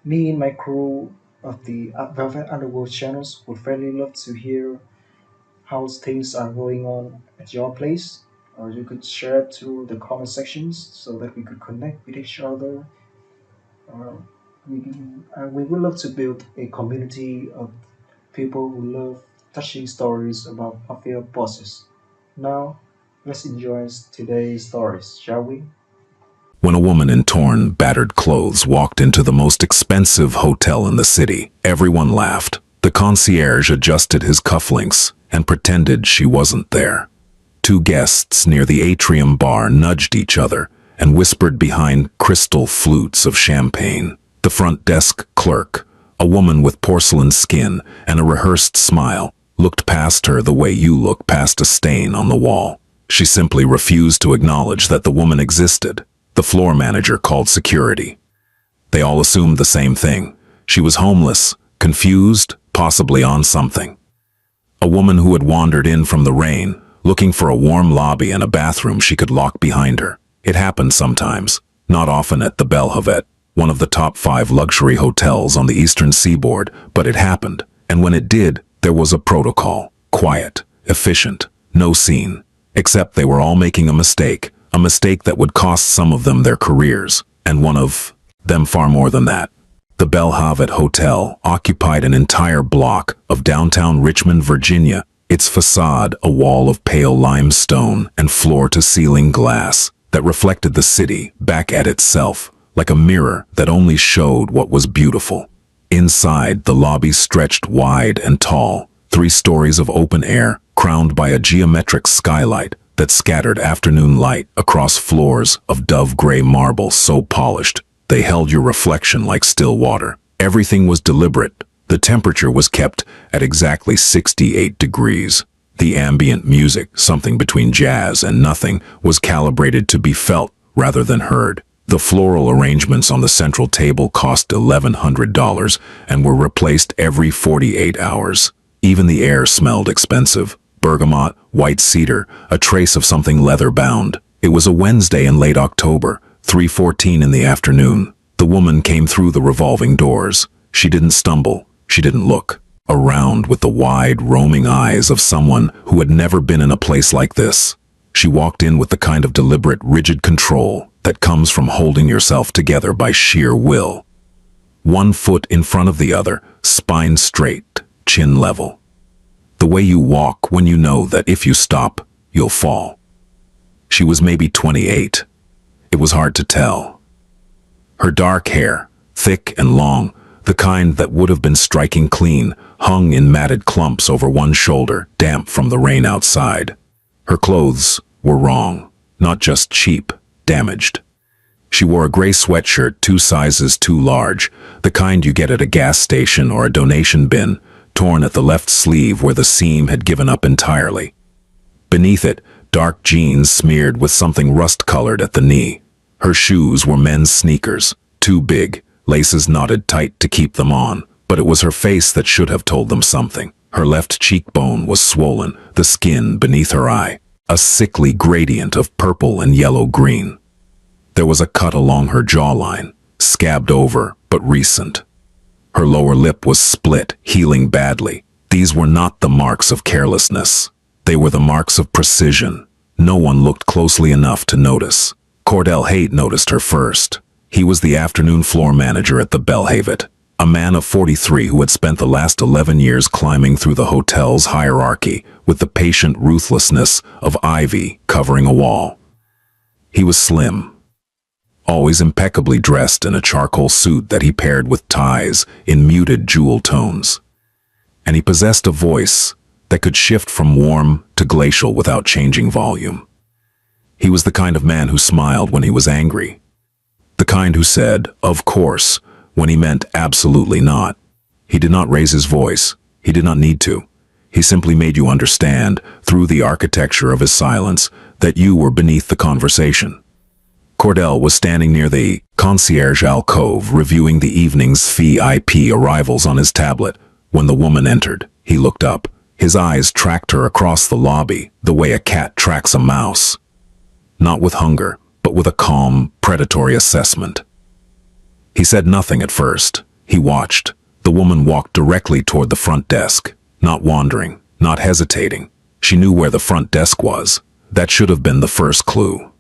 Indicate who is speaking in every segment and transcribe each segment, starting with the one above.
Speaker 1: Me and my crew of the Velvet Underworld channels would really love to hear how things are going on at your place, or you could share it to the comment sections so that we could connect with each other. Uh, we would love to build a community of people who love touching stories about mafia bosses. Now, let's enjoy today's stories, shall we?
Speaker 2: When a woman in torn, battered clothes walked into the most expensive hotel in the city, everyone laughed. The concierge adjusted his cufflinks and pretended she wasn't there. Two guests near the atrium bar nudged each other and whispered behind crystal flutes of champagne. The front desk clerk, a woman with porcelain skin and a rehearsed smile, looked past her the way you look past a stain on the wall. She simply refused to acknowledge that the woman existed. The floor manager called security. They all assumed the same thing. She was homeless, confused, possibly on something. A woman who had wandered in from the rain, looking for a warm lobby and a bathroom she could lock behind her. It happened sometimes, not often at the Belhavet, one of the top 5 luxury hotels on the eastern seaboard, but it happened. And when it did, there was a protocol. Quiet, efficient, no scene. Except they were all making a mistake that would cost some of them their careers, and one of them far more than that. The Belhavet Hotel occupied an entire block of downtown Richmond, Virginia, its facade a wall of pale limestone and floor-to-ceiling glass that reflected the city back at itself, like a mirror that only showed what was beautiful. Inside, the lobby stretched wide and tall, 3 stories of open air, crowned by a geometric skylight that scattered afternoon light across floors of dove-gray marble so polished they held your reflection like still water. Everything was deliberate. The temperature was kept at exactly 68 degrees. The ambient music, something between jazz and nothing, was calibrated to be felt rather than heard. The floral arrangements on the central table cost $1,100 and were replaced every 48 hours. Even the air smelled expensive. Bergamot, white cedar, a trace of something leather-bound. It was a Wednesday in late October, 3:14 in the afternoon. The woman came through the revolving doors. She didn't stumble. She didn't look around with the wide, roaming eyes of someone who had never been in a place like this. She walked in with the kind of deliberate, rigid control that comes from holding yourself together by sheer will. One foot in front of the other, spine straight, chin level. The way you walk when you know that if you stop, you'll fall. She was maybe 28. It was hard to tell. Her dark hair, thick and long, the kind that would have been striking clean, hung in matted clumps over one shoulder, damp from the rain outside. Her clothes were wrong, not just cheap, damaged. She wore a gray sweatshirt 2 sizes too large, the kind you get at a gas station or a donation bin, torn at the left sleeve where the seam had given up entirely. Beneath it, dark jeans smeared with something rust-colored at the knee. Her shoes were men's sneakers, too big, laces knotted tight to keep them on, but it was her face that should have told them something. Her left cheekbone was swollen, the skin beneath her eye, a sickly gradient of purple and yellow-green. There was a cut along her jawline, scabbed over but recent. Her lower lip was split, healing badly. These were not the marks of carelessness. They were the marks of precision. No one looked closely enough to notice. Cordell Haight noticed her first. He was the afternoon floor manager at the Belhavet, a man of 43 who had spent the last 11 years climbing through the hotel's hierarchy with the patient ruthlessness of ivy covering a wall. He was slim, always impeccably dressed in a charcoal suit that he paired with ties in muted jewel tones. And he possessed a voice that could shift from warm to glacial without changing volume. He was the kind of man who smiled when he was angry. The kind who said, "of course," when he meant absolutely not. He did not raise his voice. He did not need to. He simply made you understand, through the architecture of his silence, that you were beneath the conversation. Cordell was standing near the concierge alcove reviewing the evening's VIP arrivals on his tablet. When the woman entered, he looked up. His eyes tracked her across the lobby, the way a cat tracks a mouse. Not with hunger, but with a calm, predatory assessment. He said nothing at first. He watched. The woman walked directly toward the front desk, not wandering, not hesitating. She knew where the front desk was. That should have been the first clue.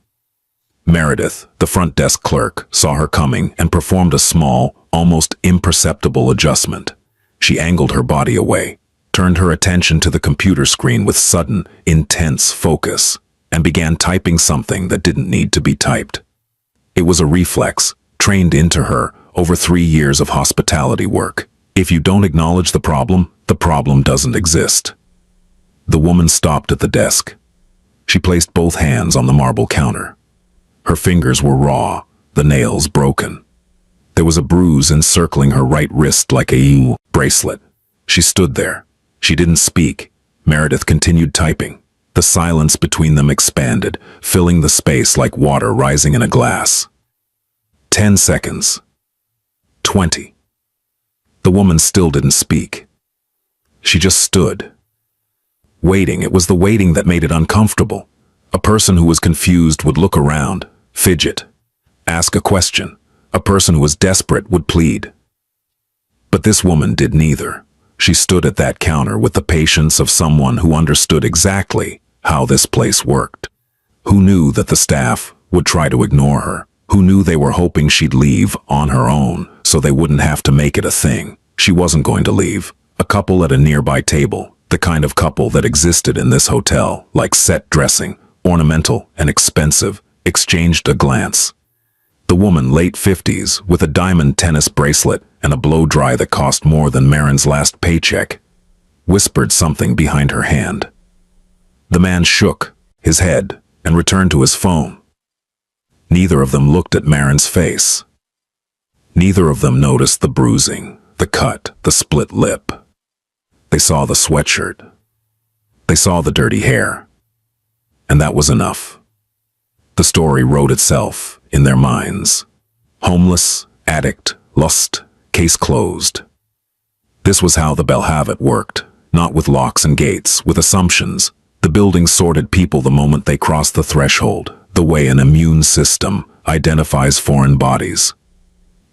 Speaker 2: Meredith, the front desk clerk, saw her coming and performed a small, almost imperceptible adjustment. She angled her body away, turned her attention to the computer screen with sudden, intense focus, and began typing something that didn't need to be typed. It was a reflex, trained into her over 3 years of hospitality work. If you don't acknowledge the problem doesn't exist. The woman stopped at the desk. She placed both hands on the marble counter. Her fingers were raw, the nails broken. There was a bruise encircling her right wrist like a bracelet. She stood there. She didn't speak. Meredith continued typing. The silence between them expanded, filling the space like water rising in a glass. 10 seconds. 20. The woman still didn't speak. She just stood. Waiting. It was the waiting that made it uncomfortable. A person who was confused would look around, fidget, ask a question. A person who was desperate would plead. But this woman did neither. She stood at that counter with the patience of someone who understood exactly how this place worked. Who knew that the staff would try to ignore her. Who knew they were hoping she'd leave on her own so they wouldn't have to make it a thing. She wasn't going to leave. A couple at a nearby table, the kind of couple that existed in this hotel, like set dressing, ornamental and expensive, exchanged a glance. The woman, late 50s, with a diamond tennis bracelet and a blow-dry that cost more than Marin's last paycheck, whispered something behind her hand. The man shook his head and returned to his phone. Neither of them looked at Marin's face. Neither of them noticed the bruising, the cut, the split lip. They saw the sweatshirt. They saw the dirty hair. And that was enough. The story wrote itself in their minds. Homeless, addict, lust, case closed. This was how the Belhavet worked, not with locks and gates, with assumptions. The building sorted people the moment they crossed the threshold, the way an immune system identifies foreign bodies.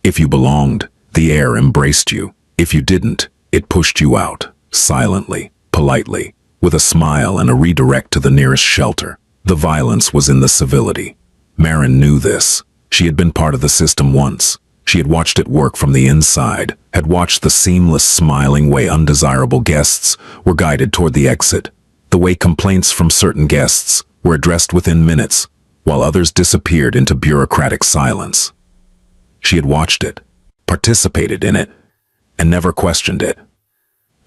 Speaker 2: If you belonged, the air embraced you. If you didn't, it pushed you out, silently, politely, with a smile and a redirect to the nearest shelter. The violence was in the civility. Marin knew this. She had been part of the system once. She had watched it work from the inside, had watched the seamless, smiling way undesirable guests were guided toward the exit, the way complaints from certain guests were addressed within minutes, while others disappeared into bureaucratic silence. She had watched it, participated in it, and never questioned it.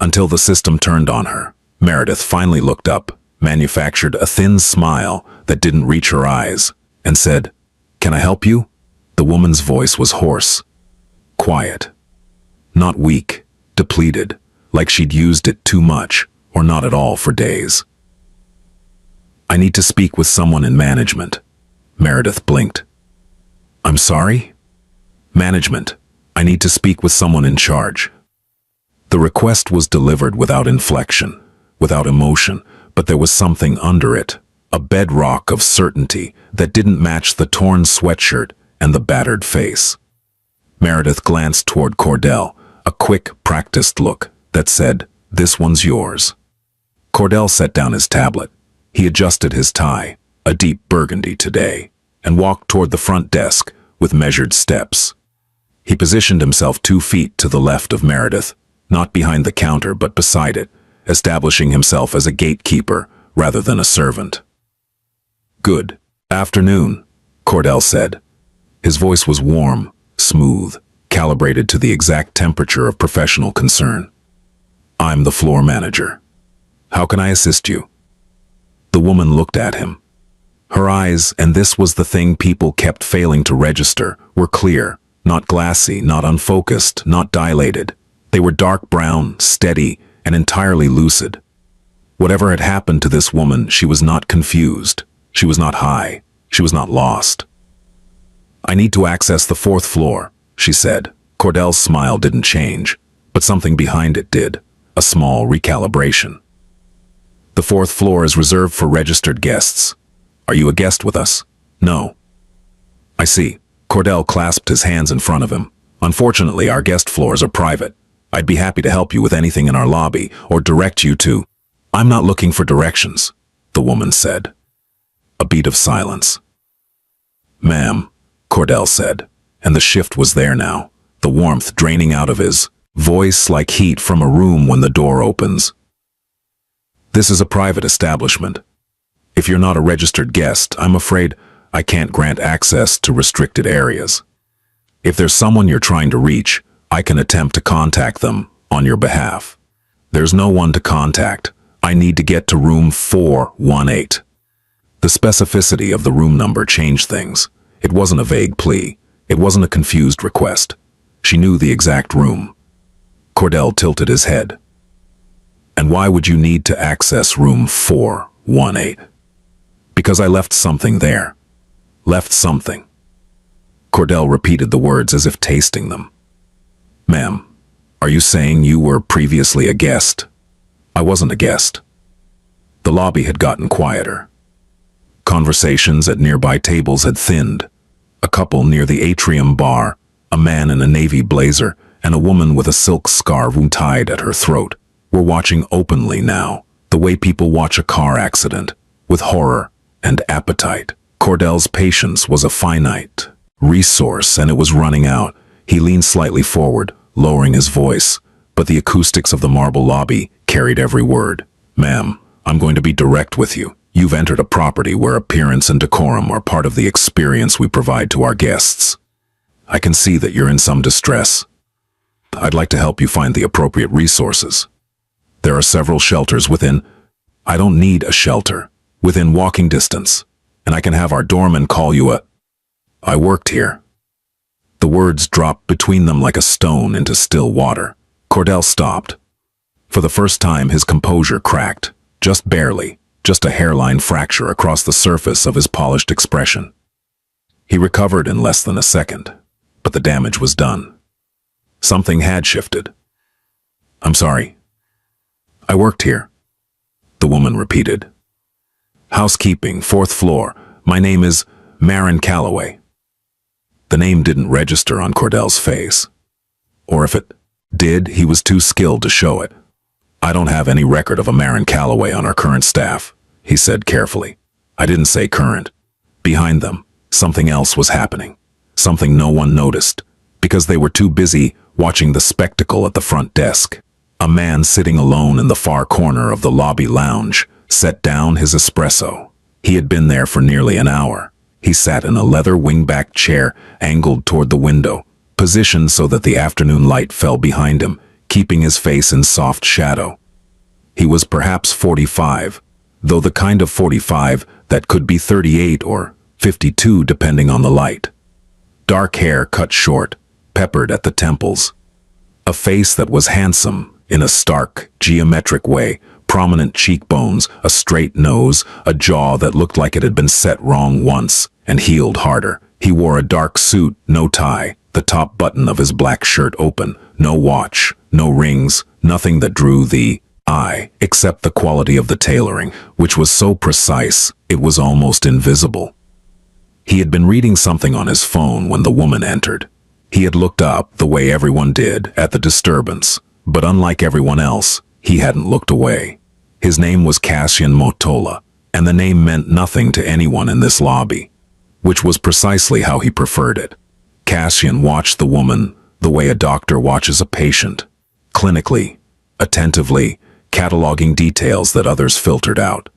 Speaker 2: Until the system turned on her. Meredith finally looked up, manufactured a thin smile that didn't reach her eyes, and said, "Can I help you?" The woman's voice was hoarse, quiet, not weak, depleted, like she'd used it too much, or not at all for days. "I need to speak with someone in management." Meredith blinked. "I'm sorry?" "Management. I need to speak with someone in charge." The request was delivered without inflection, without emotion, but there was something under it, a bedrock of certainty that didn't match the torn sweatshirt and the battered face. Meredith glanced toward Cordell, a quick, practiced look that said, "This one's yours." Cordell set down his tablet. He adjusted his tie, a deep burgundy today, and walked toward the front desk with measured steps. He positioned himself 2 feet to the left of Meredith, not behind the counter but beside it, establishing himself as a gatekeeper rather than a servant. "Good afternoon," Cordell said. His voice was warm, smooth, calibrated to the exact temperature of professional concern. "I'm the floor manager. How can I assist you?" The woman looked at him. Her eyes, and this was the thing people kept failing to register, were clear, not glassy, not unfocused, not dilated. They were dark brown, steady, and entirely lucid. Whatever had happened to this woman, she was not confused. She was not high. She was not lost. "I need to access the 4th floor," she said. Cordell's smile didn't change, but something behind it did, a small recalibration. "The 4th floor is reserved for registered guests. Are you a guest with us?" "No." "I see." Cordell clasped his hands in front of him. Unfortunately, our guest floors are private. I'd be happy to help you with anything in our lobby or direct you to... I'm not looking for directions, the woman said. A beat of silence. Ma'am, Cordell said, and the shift was there now, the warmth draining out of his voice like heat from a room when the door opens. This is a private establishment. If you're not a registered guest, I'm afraid I can't grant access to restricted areas. If there's someone you're trying to reach, I can attempt to contact them on your behalf. There's no one to contact. I need to get to room 418. The specificity of the room number changed things. It wasn't a vague plea. It wasn't a confused request. She knew the exact room. Cordell tilted his head. And why would you need to access room 418? Because I left something there. Left something. Cordell repeated the words as if tasting them. Ma'am, are you saying you were previously a guest? I wasn't a guest. The lobby had gotten quieter. Conversations at nearby tables had thinned. A couple near the atrium bar, a man in a navy blazer and a woman with a silk scarf tied at her throat, were watching openly now, the way people watch a car accident, with horror and appetite. Cordell's patience was a finite resource, and it was running out. He leaned slightly forward, lowering his voice, but the acoustics of the marble lobby carried every word. Ma'am, I'm going to be direct with you. You've entered a property where appearance and decorum are part of the experience we provide to our guests. I can see that you're in some distress. I'd like to help you find the appropriate resources. There are several shelters within... I don't need a shelter. Within walking distance. And I can have our doorman call you a... I worked here. The words dropped between them like a stone into still water. Cordell stopped. For the first time, his composure cracked. Just barely. Just a hairline fracture across the surface of his polished expression. He recovered in less than a second, but the damage was done. Something had shifted. I'm sorry. I worked here, the woman repeated. Housekeeping, 4th floor. My name is Marin Calloway. The name didn't register on Cordell's face. Or if it did, he was too skilled to show it. I don't have any record of a Marin Calloway on our current staff, he said carefully. I didn't say current. Behind them, something else was happening. Something no one noticed, because they were too busy watching the spectacle at the front desk. A man sitting alone in the far corner of the lobby lounge set down his espresso. He had been there for nearly an hour. He sat in a leather wingback chair angled toward the window, positioned so that the afternoon light fell behind him, keeping his face in soft shadow. He was perhaps 45, though the kind of 45 that could be 38 or 52 depending on the light. Dark hair cut short, peppered at the temples. A face that was handsome in a stark, geometric way, prominent cheekbones, a straight nose, a jaw that looked like it had been set wrong once and healed harder. He wore a dark suit, no tie, the top button of his black shirt open, no watch, no rings, nothing that drew the eye, except the quality of the tailoring, which was so precise it was almost invisible. He had been reading something on his phone when the woman entered. He had looked up, the way everyone did, at the disturbance, but unlike everyone else, he hadn't looked away. His name was Cassian Motola, and the name meant nothing to anyone in this lobby, which was precisely how he preferred it. Cassian watched the woman the way a doctor watches a patient, clinically, attentively, cataloging details that others filtered out.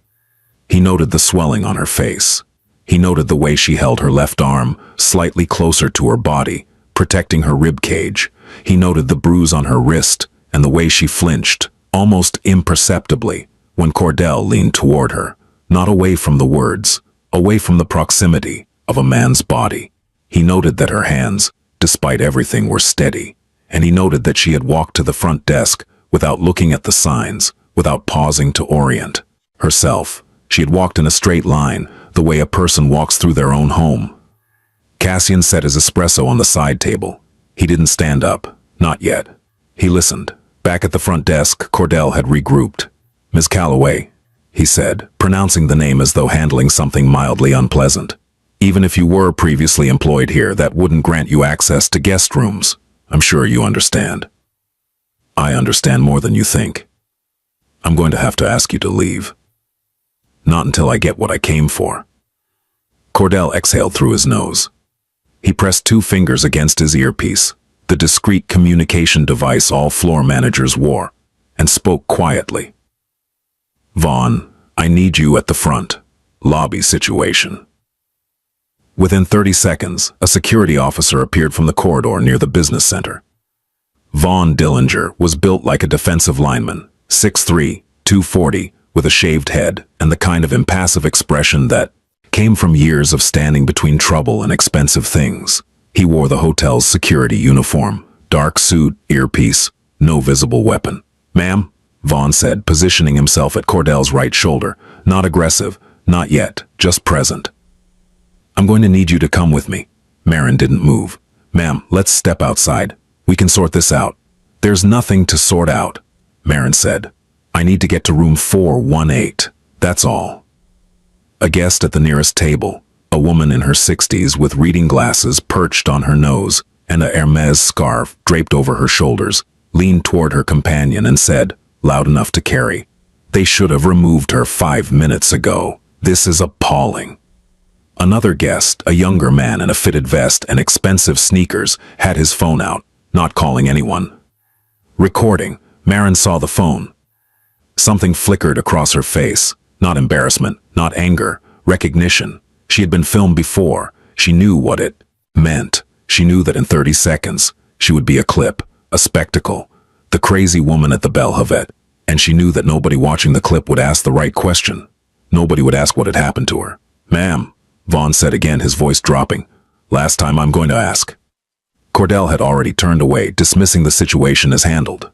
Speaker 2: He noted the swelling on her face. He noted the way she held her left arm slightly closer to her body, protecting her rib cage. He noted the bruise on her wrist and the way she flinched, almost imperceptibly, when Cordell leaned toward her, not away from the words, away from the proximity of a man's body. He noted that her hands, despite everything, were steady, and he noted that she had walked to the front desk without looking at the signs, without pausing to orient herself. She had walked in a straight line, the way a person walks through their own home. Cassian set his espresso on the side table. He didn't stand up, not yet. He listened. Back at the front desk, Cordell had regrouped. Miss Calloway, he said, pronouncing the name as though handling something mildly unpleasant. Even if you were previously employed here, that wouldn't grant you access to guest rooms. I'm sure you understand. I understand more than you think. I'm going to have to ask you to leave. Not until I get what I came for. Cordell exhaled through his nose. He pressed 2 fingers against his earpiece, the discreet communication device all floor managers wore, and spoke quietly. Vaughn, I need you at the front. Lobby situation. Within 30 seconds, a security officer appeared from the corridor near the business center. Vaughn Dillinger was built like a defensive lineman, 6'3", 240, with a shaved head and the kind of impassive expression that came from years of standing between trouble and expensive things. He wore the hotel's security uniform, dark suit, earpiece, no visible weapon. Ma'am, Vaughn said, positioning himself at Cordell's right shoulder. Not aggressive, not yet, just present. I'm going to need you to come with me. Marin didn't move. Ma'am, let's step outside. We can sort this out. There's nothing to sort out, Marin said. I need to get to room 418. That's all. A guest at the nearest table, a woman in her 60s with reading glasses perched on her nose and a Hermes scarf draped over her shoulders, leaned toward her companion and said, loud enough to carry, "They should have removed her 5 minutes ago. This is appalling." Another guest, a younger man in a fitted vest and expensive sneakers, had his phone out, not calling anyone. Recording, Marin saw the phone. Something flickered across her face. Not embarrassment, not anger, recognition. She had been filmed before. She knew what it meant. She knew that in 30 seconds, she would be a clip, a spectacle, the crazy woman at the Belle Havette. And she knew that nobody watching the clip would ask the right question. Nobody would ask what had happened to her. Ma'am, Vaughn said again, his voice dropping. Last time I'm going to ask. Cordell had already turned away, dismissing the situation as handled.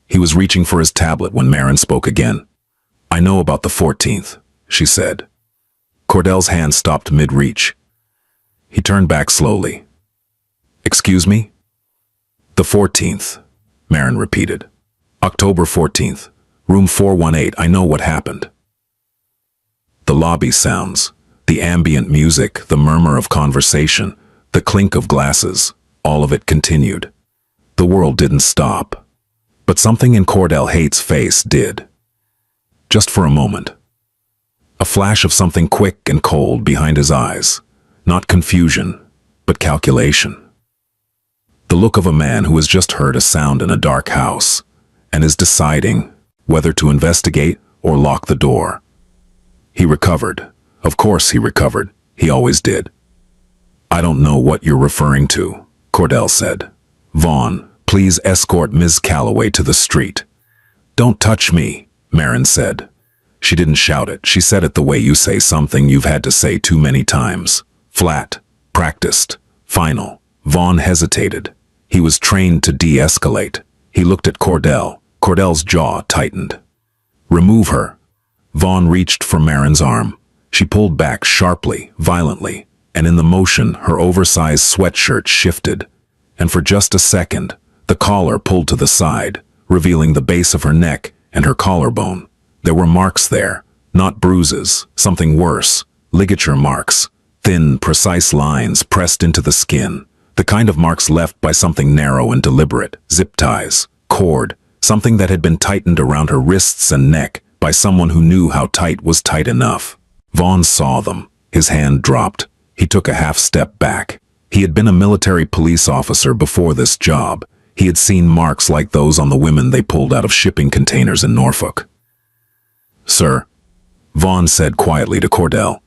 Speaker 2: He was reaching for his tablet when Marin spoke again. I know about the 14th, she said. Cordell's hand stopped mid-reach. He turned back slowly. Excuse me? The 14th, Marin repeated. October 14th, room 418, I know what happened. The lobby sounds, the ambient music, the murmur of conversation, the clink of glasses, all of it continued. The world didn't stop. But something in Cordell Haight's face did. Just for a moment. A flash of something quick and cold behind his eyes. Not confusion, but calculation. The look of a man who has just heard a sound in a dark house and is deciding whether to investigate or lock the door. He recovered. Of course he recovered. He always did. I don't know what you're referring to, Cordell said. Vaughn, please escort Ms. Calloway to the street. Don't touch me, Marin said. She didn't shout it. She said it the way you say something you've had to say too many times. Flat, practiced, final. Vaughn hesitated. He was trained to de-escalate. He looked at Cordell. Cordell's jaw tightened. Remove her. Vaughn reached for Marin's arm. She pulled back sharply, violently, and in the motion, her oversized sweatshirt shifted. And for just a second, the collar pulled to the side, revealing the base of her neck and her collarbone. There were marks there, not bruises, something worse, ligature marks, thin, precise lines pressed into the skin, the kind of marks left by something narrow and deliberate, zip ties, cord, something that had been tightened around her wrists and neck by someone who knew how tight was tight enough. Vaughn saw them. His hand dropped. He took a half step back. He had been a military police officer before this job. He had seen marks like those on the women they pulled out of shipping containers in Norfolk. Sir, Vaughn said quietly to Cordell.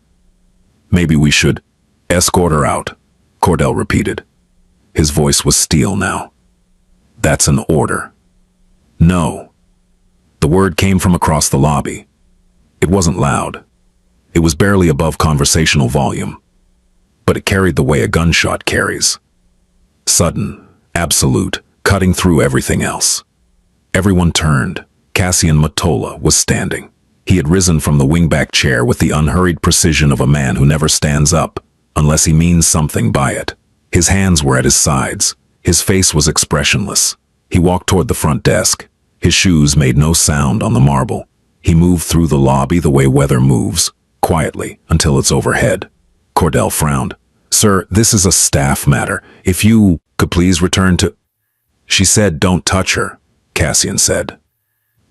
Speaker 2: Maybe we should escort her out, Cordell repeated. His voice was steel now. That's an order. No. The word came from across the lobby. It wasn't loud. It was barely above conversational volume. But it carried the way a gunshot carries. Sudden, absolute, cutting through everything else. Everyone turned. Cassian Mottola was standing. He had risen from the wingback chair with the unhurried precision of a man who never stands up, unless he means something by it. His hands were at his sides. His face was expressionless. He walked toward the front desk. His shoes made no sound on the marble. He moved through the lobby the way weather moves, quietly, until it's overhead. Cordell frowned. Sir, this is a staff matter. If you... Could please return to... She said, "Don't touch her," Cassian said.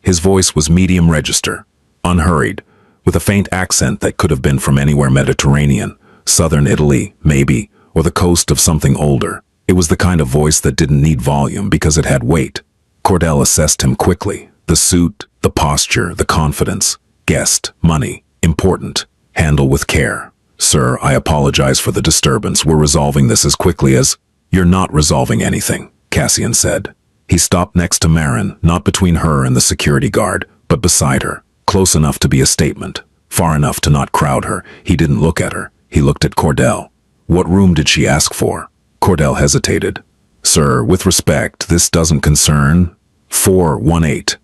Speaker 2: His voice was medium register, unhurried, with a faint accent that could have been from anywhere Mediterranean, southern Italy, maybe, or the coast of something older. It was the kind of voice that didn't need volume because it had weight. Cordell assessed him quickly. The suit, the posture, the confidence. Guest, money, important. Handle with care. "Sir, I apologize for the disturbance. We're resolving this as quickly as..." "You're not resolving anything," Cassian said. He stopped next to Marin, not between her and the security guard, but beside her, close enough to be a statement, far enough to not crowd her. He didn't look at her. He looked at Cordell. "What room did she ask for?" Cordell hesitated. "Sir, with respect, this doesn't concern..." 418.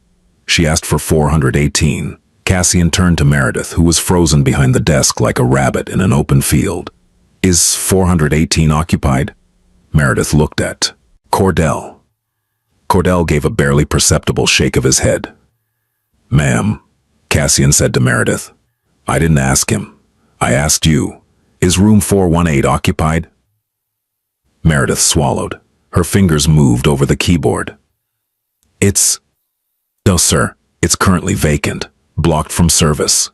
Speaker 2: "She asked for 418. Cassian turned to Meredith, who was frozen behind the desk like a rabbit in an open field. "Is 418 occupied?" Meredith looked at Cordell. Cordell gave a barely perceptible shake of his head. "Ma'am," Cassian said to Meredith. "I didn't ask him. I asked you. Is room 418 occupied?" Meredith swallowed. Her fingers moved over the keyboard. "It's... No, sir. It's currently vacant. Blocked from service."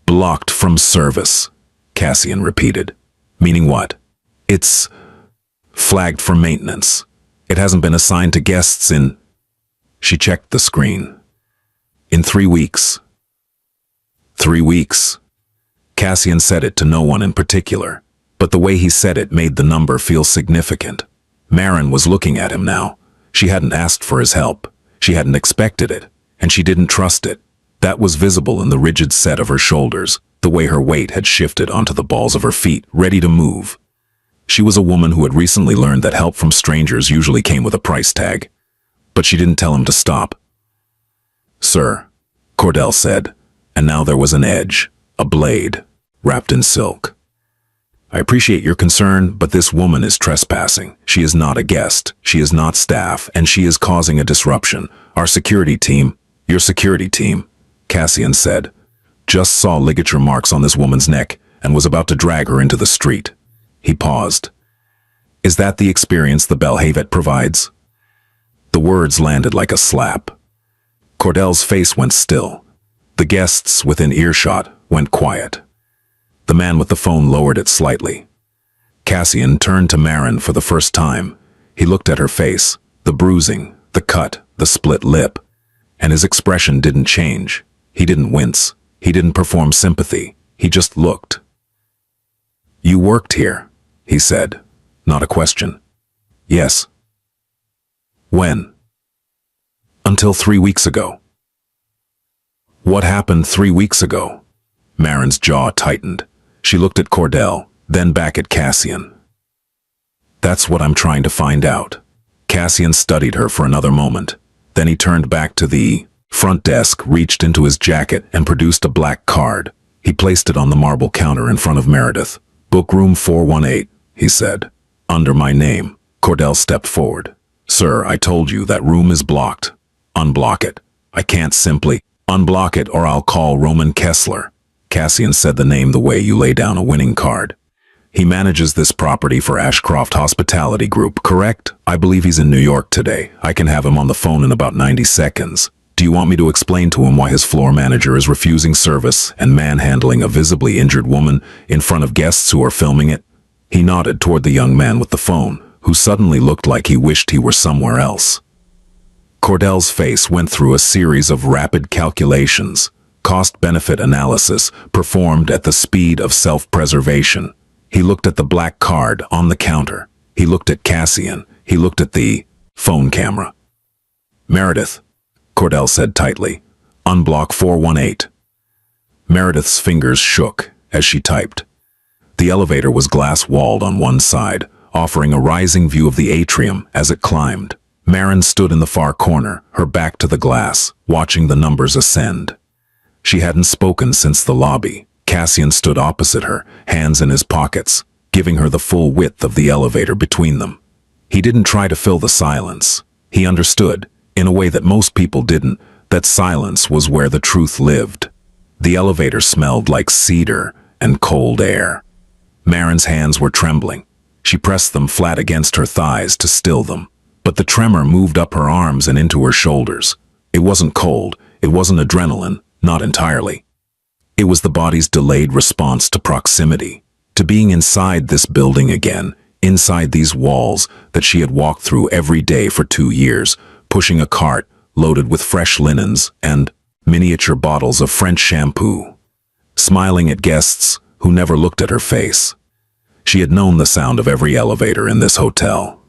Speaker 2: "Blocked from service," Cassian repeated. "Meaning what?" "It's... flagged for maintenance. It hasn't been assigned to guests in..." She checked the screen. "In 3 weeks." 3 weeks. Cassian said it to no one in particular, but the way he said it made the number feel significant. Marin was looking at him now. She hadn't asked for his help. She hadn't expected it, and she didn't trust it. That was visible in the rigid set of her shoulders, the way her weight had shifted onto the balls of her feet, ready to move. She was a woman who had recently learned that help from strangers usually came with a price tag. But she didn't tell him to stop. "Sir," Cordell said, and now there was an edge, a blade, wrapped in silk. "I appreciate your concern, but this woman is trespassing. She is not a guest, she is not staff, and she is causing a disruption. Our security team..." "Your security team," Cassian said, "just saw ligature marks on this woman's neck and was about to drag her into the street." He paused. "Is that the experience the Belhavet provides?" The words landed like a slap. Cordell's face went still. The guests within earshot went quiet. The man with the phone lowered it slightly. Cassian turned to Marin for the first time. He looked at her face, the bruising, the cut, the split lip. And his expression didn't change. He didn't wince. He didn't perform sympathy. He just looked. "You worked here," he said. Not a question. "Yes." "When?" "Until 3 weeks ago." "What happened 3 weeks ago?" Marin's jaw tightened. She looked at Cordell, then back at Cassian. "That's what I'm trying to find out." Cassian studied her for another moment. Then he turned back to the front desk, reached into his jacket, and produced a black card. He placed it on the marble counter in front of Meredith. "Book room 418, he said. "Under my name." Cordell stepped forward. "Sir, I told you that room is blocked. Unblock it. I can't simply..." "Unblock it or I'll call Roman Kessler." Cassian said the name the way you lay down a winning card. "He manages this property for Ashcroft Hospitality Group, correct? I believe he's in New York today. I can have him on the phone in about 90 seconds. Do you want me to explain to him why his floor manager is refusing service and manhandling a visibly injured woman in front of guests who are filming it?" He nodded toward the young man with the phone, who suddenly looked like he wished he were somewhere else. Cordell's face went through a series of rapid calculations, cost-benefit analysis performed at the speed of self-preservation. He looked at the black card on the counter. He looked at Cassian. He looked at the phone camera. "Meredith," Cordell said tightly, "unblock 418. Meredith's fingers shook as she typed. The elevator was glass-walled on one side, offering a rising view of the atrium as it climbed. Marin stood in the far corner, her back to the glass, watching the numbers ascend. She hadn't spoken since the lobby. Cassian stood opposite her, hands in his pockets, giving her the full width of the elevator between them. He didn't try to fill the silence. He understood, in a way that most people didn't, that silence was where the truth lived. The elevator smelled like cedar and cold air. Marin's hands were trembling. She pressed them flat against her thighs to still them. But the tremor moved up her arms and into her shoulders. It wasn't cold, it wasn't adrenaline, not entirely. It was the body's delayed response to proximity, to being inside this building again, inside these walls that she had walked through every day for 2 years, pushing a cart loaded with fresh linens and miniature bottles of French shampoo, smiling at guests who never looked at her face. She had known the sound of every elevator in this hotel.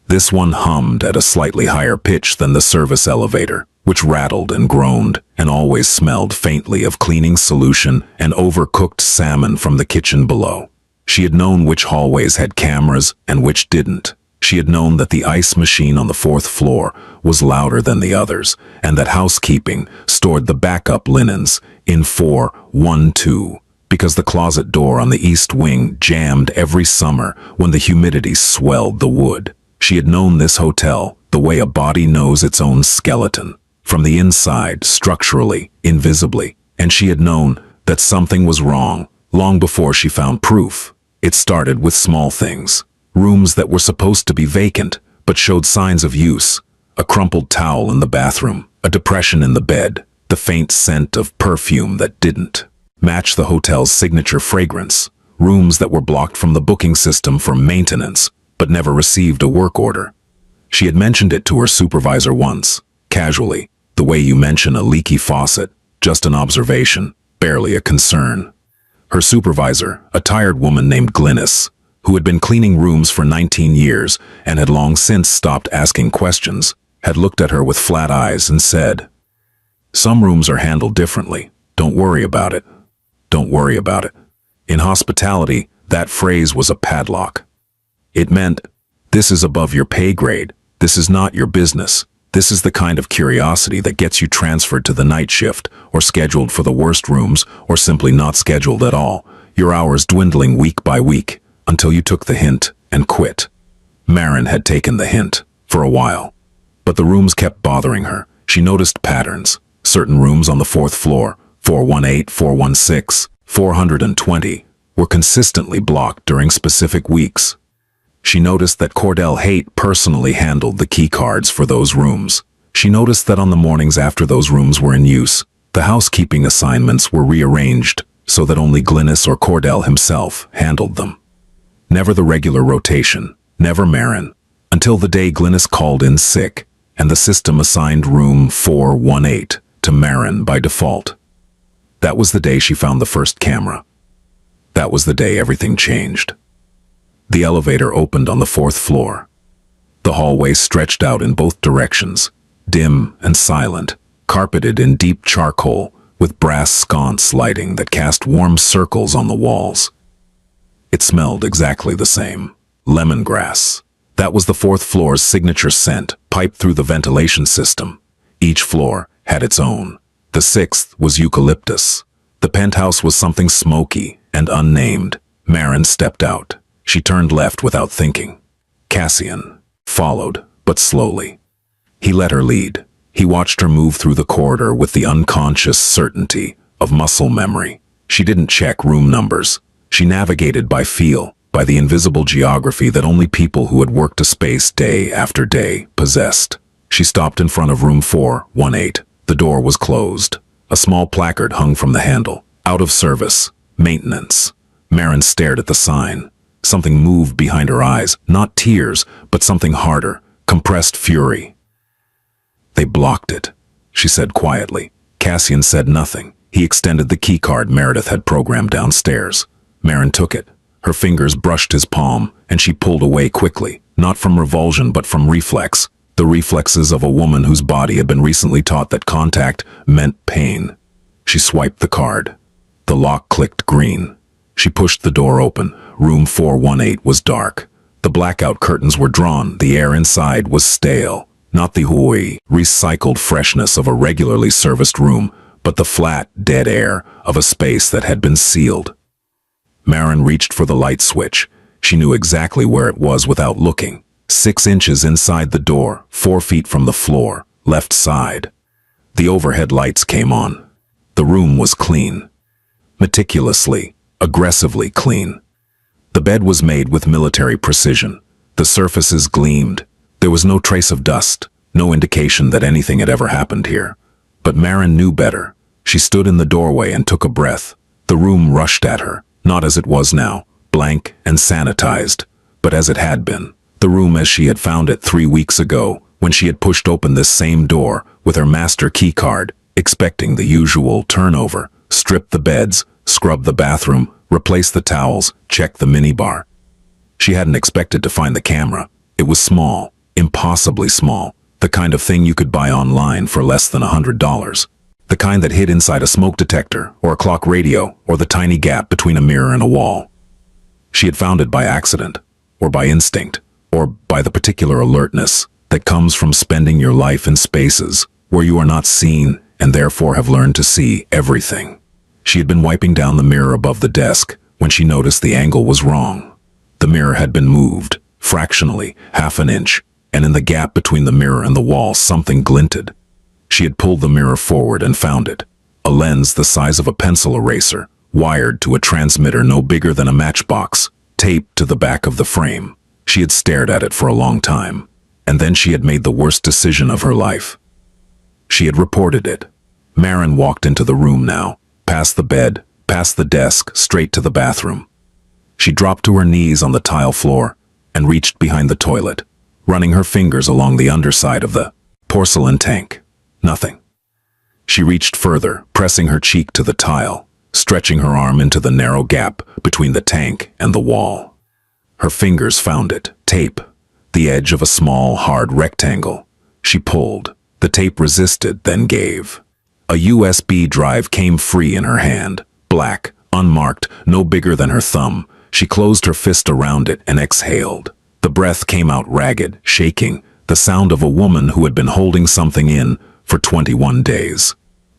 Speaker 2: This one hummed at a slightly higher pitch than the service elevator, which rattled and groaned and always smelled faintly of cleaning solution and overcooked salmon from the kitchen below. She had known which hallways had cameras and which didn't. She had known that the ice machine on the 4th floor was louder than the others, and that housekeeping stored the backup linens in 412, because the closet door on the east wing jammed every summer when the humidity swelled the wood. She had known this hotel the way a body knows its own skeleton, from the inside, structurally, invisibly, and she had known that something was wrong long before she found proof. It started with small things. Rooms that were supposed to be vacant, but showed signs of use. A crumpled towel in the bathroom, a depression in the bed, the faint scent of perfume that didn't match the hotel's signature fragrance. Rooms that were blocked from the booking system for maintenance, but never received a work order. She had mentioned it to her supervisor once, casually, the way you mention a leaky faucet, just an observation, barely a concern. Her supervisor, a tired woman named Glynis, who had been cleaning rooms for 19 years and had long since stopped asking questions, had looked at her with flat eyes and said, "Some rooms are handled differently. Don't worry about it. Don't worry about it." In hospitality, that phrase was a padlock. It meant, this is above your pay grade. This is not your business. This is the kind of curiosity that gets you transferred to the night shift, or scheduled for the worst rooms, or simply not scheduled at all, your hours dwindling week by week, until you took the hint and quit. Marin had taken the hint, for a while. But the rooms kept bothering her. She noticed patterns. Certain rooms on the 4th floor, 418, 416, 420, were consistently blocked during specific weeks. She noticed that Cordell Haight personally handled the key cards for those rooms. She noticed that on the mornings after those rooms were in use, the housekeeping assignments were rearranged so that only Glynis or Cordell himself handled them. Never the regular rotation, never Marin, until the day Glynis called in sick, and the system assigned room 418 to Marin by default. That was the day she found the first camera. That was the day everything changed. The elevator opened on the 4th floor. The hallway stretched out in both directions, dim and silent, carpeted in deep charcoal, with brass sconce lighting that cast warm circles on the walls. It smelled exactly the same. Lemongrass. That was the 4th floor's signature scent, piped through the ventilation system. Each floor had its own. The 6th was eucalyptus. The penthouse was something smoky and unnamed. Marin stepped out. She turned left without thinking. Cassian followed, but slowly. He let her lead. He watched her move through the corridor with the unconscious certainty of muscle memory. She didn't check room numbers. She navigated by feel, by the invisible geography that only people who had worked a space day after day possessed. She stopped in front of room 418. The door was closed. A small placard hung from the handle. Out of service. Maintenance. Marin stared at the sign. Something moved behind her eyes, not tears, but something harder, compressed fury. "They blocked it," she said quietly. Cassian said nothing. He extended the keycard Meredith had programmed downstairs. Marin took it. Her fingers brushed his palm, and she pulled away quickly, not from revulsion but from reflex, the reflexes of a woman whose body had been recently taught that contact meant pain. She swiped the card. The lock clicked green. She pushed the door open. Room 418 was dark. The blackout curtains were drawn. The air inside was stale. Not the recycled freshness of a regularly serviced room, but the flat, dead air of a space that had been sealed. Marin reached for the light switch. She knew exactly where it was without looking. 6 inches inside the door, 4 feet from the floor, left side. The overhead lights came on. The room was clean. Meticulously, aggressively clean. The bed was made with military precision. The surfaces gleamed. There was no trace of dust, no indication that anything had ever happened here. But Marin knew better. She stood in the doorway and took a breath. The room rushed at her, not as it was now, blank and sanitized, but as it had been. The room as she had found it 3 weeks ago, when she had pushed open this same door with her master key card, expecting the usual turnover, strip the beds, scrub the bathroom, replace the towels, check the minibar. She hadn't expected to find the camera. It was small, impossibly small, the kind of thing you could buy online for less than $100. The kind that hid inside a smoke detector, or a clock radio, or the tiny gap between a mirror and a wall. She had found it by accident, or by instinct, or by the particular alertness that comes from spending your life in spaces where you are not seen and therefore have learned to see everything. She had been wiping down the mirror above the desk when she noticed the angle was wrong. The mirror had been moved, fractionally, half an inch, and in the gap between the mirror and the wall something glinted. She had pulled the mirror forward and found it. A lens the size of a pencil eraser, wired to a transmitter no bigger than a matchbox, taped to the back of the frame. She had stared at it for a long time, and then she had made the worst decision of her life. She had reported it. Marin walked into the room now, past the bed, past the desk, straight to the bathroom. She dropped to her knees on the tile floor and reached behind the toilet, running her fingers along the underside of the porcelain tank. Nothing. She reached further, pressing her cheek to the tile, stretching her arm into the narrow gap between the tank and the wall. Her fingers found it, tape, the edge of a small, hard rectangle. She pulled. The tape resisted, then gave. A USB drive came free in her hand, black, unmarked, no bigger than her thumb. She closed her fist around it and exhaled. The breath came out ragged, shaking, the sound of a woman who had been holding something in for 21 days.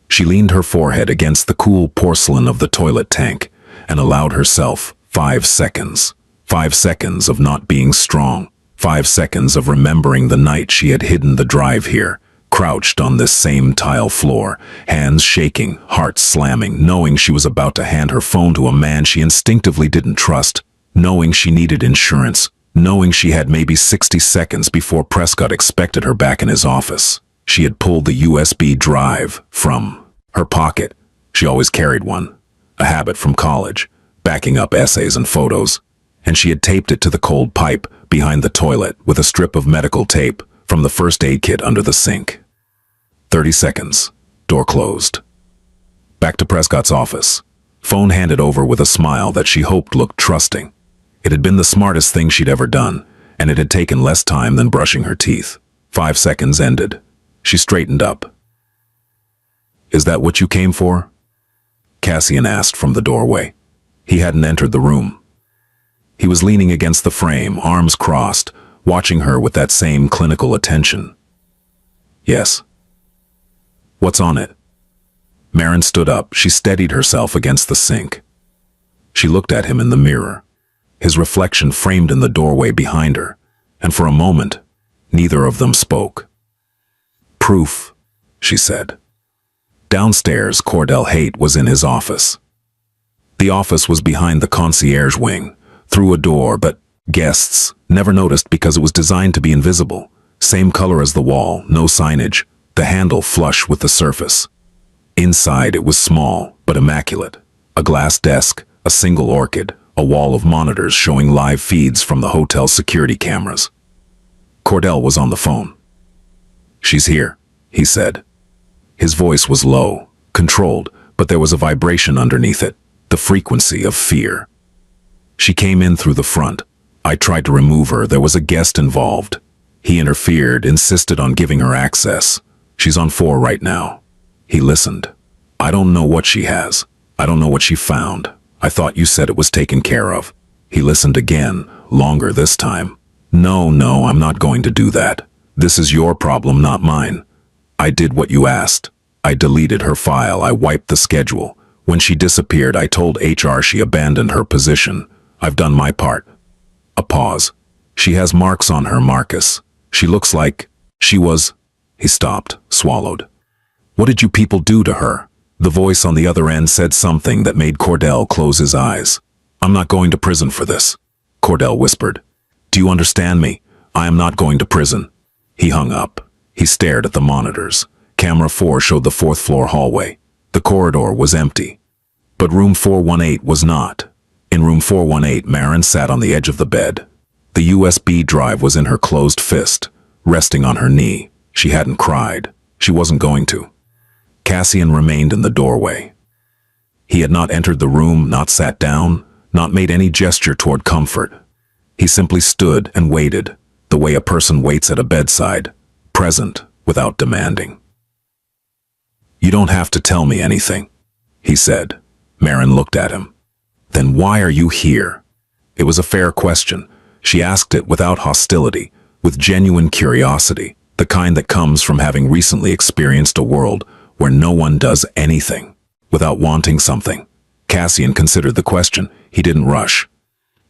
Speaker 2: She leaned her forehead against the cool porcelain of the toilet tank and allowed herself 5 seconds. 5 seconds of not being strong. 5 seconds of remembering the night she had hidden the drive here, crouched on this same tile floor, hands shaking, heart slamming, knowing she was about to hand her phone to a man she instinctively didn't trust, knowing she needed insurance, knowing she had maybe 60 seconds before Prescott expected her back in his office. She had pulled the USB drive from her pocket. She always carried one, a habit from college, backing up essays and photos, and she had taped it to the cold pipe behind the toilet with a strip of medical tape from the first aid kit under the sink. 30 seconds. Door closed. Back to Prescott's office. Phone handed over with a smile that she hoped looked trusting. It had been the smartest thing she'd ever done, and it had taken less time than brushing her teeth. 5 seconds ended. She straightened up. "Is that what you came for?" Cassian asked from the doorway. He hadn't entered the room. He was leaning against the frame, arms crossed, watching her with that same clinical attention. "Yes." "What's on it?" Marin stood up. She steadied herself against the sink. She looked at him in the mirror, his reflection framed in the doorway behind her, and for a moment, neither of them spoke. "Proof," she said. Downstairs, Cordell Haight was in his office. The office was behind the concierge wing, through a door, but guests never noticed because it was designed to be invisible. Same color as the wall, no signage, the handle flush with the surface. Inside it was small, but immaculate. A glass desk, a single orchid, a wall of monitors showing live feeds from the hotel's security cameras. Cordell was on the phone. "She's here," he said. His voice was low, controlled, but there was a vibration underneath it, the frequency of fear. "She came in through the front. I tried to remove her. There was a guest involved. He interfered, insisted on giving her access. She's on 4 right now." He listened. "I don't know what she has. I don't know what she found. I thought you said it was taken care of." He listened again, longer this time. No, I'm not going to do that. This is your problem, not mine. I did what you asked. I deleted her file. I wiped the schedule. When she disappeared, I told HR she abandoned her position. I've done my part." A pause. "She has marks on her, Marcus. She looks like she was—" He stopped, swallowed. "What did you people do to her?" The voice on the other end said something that made Cordell close his eyes. "I'm not going to prison for this." Cordell whispered. Do you understand me? I am not going to prison. He hung up. He stared at the monitors. Camera 4 showed the fourth-floor hallway. The corridor was empty. But room 418 was not. In room 418, Marin sat on the edge of the bed. The USB drive was in her closed fist, resting on her knee. She hadn't cried. She wasn't going to. Cassian remained in the doorway. He had not entered the room, not sat down, not made any gesture toward comfort. He simply stood and waited, the way a person waits at a bedside, present without demanding. You don't have to tell me anything, he said. Marin looked at him. Then why are you here? It was a fair question. She asked it without hostility, with genuine curiosity, the kind that comes from having recently experienced a world where no one does anything without wanting something. Cassian considered the question. He didn't rush.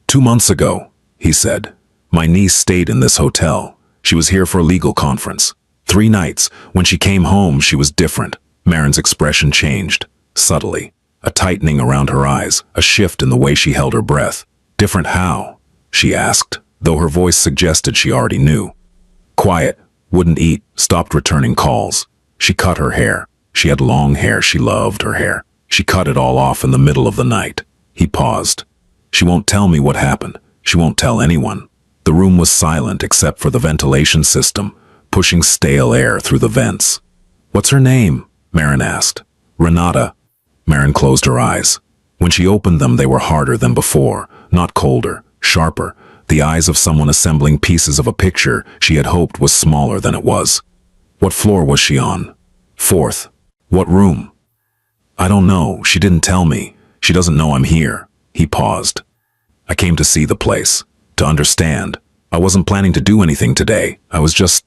Speaker 2: 2 months ago, he said, my niece stayed in this hotel. She was here for a legal conference. 3 nights. When she came home, she was different. Marin's expression changed, subtly. A tightening around her eyes, a shift in the way she held her breath. Different how? She asked, though her voice suggested she already knew. Quiet, wouldn't eat, stopped returning calls. She cut her hair. She had long hair. She loved her hair. She cut it all off in the middle of the night. He paused. She won't tell me what happened. She won't tell anyone. The room was silent except for the ventilation system, pushing stale air through the vents. What's her name? Marin asked. Renata. Marin closed her eyes. When she opened them, they were harder than before, not colder, sharper, the eyes of someone assembling pieces of a picture she had hoped was smaller than it was. What floor was she on? 4th. What room? I don't know. She didn't tell me. She doesn't know I'm here. He paused. I came to see the place, to understand. I wasn't planning to do anything today. I was just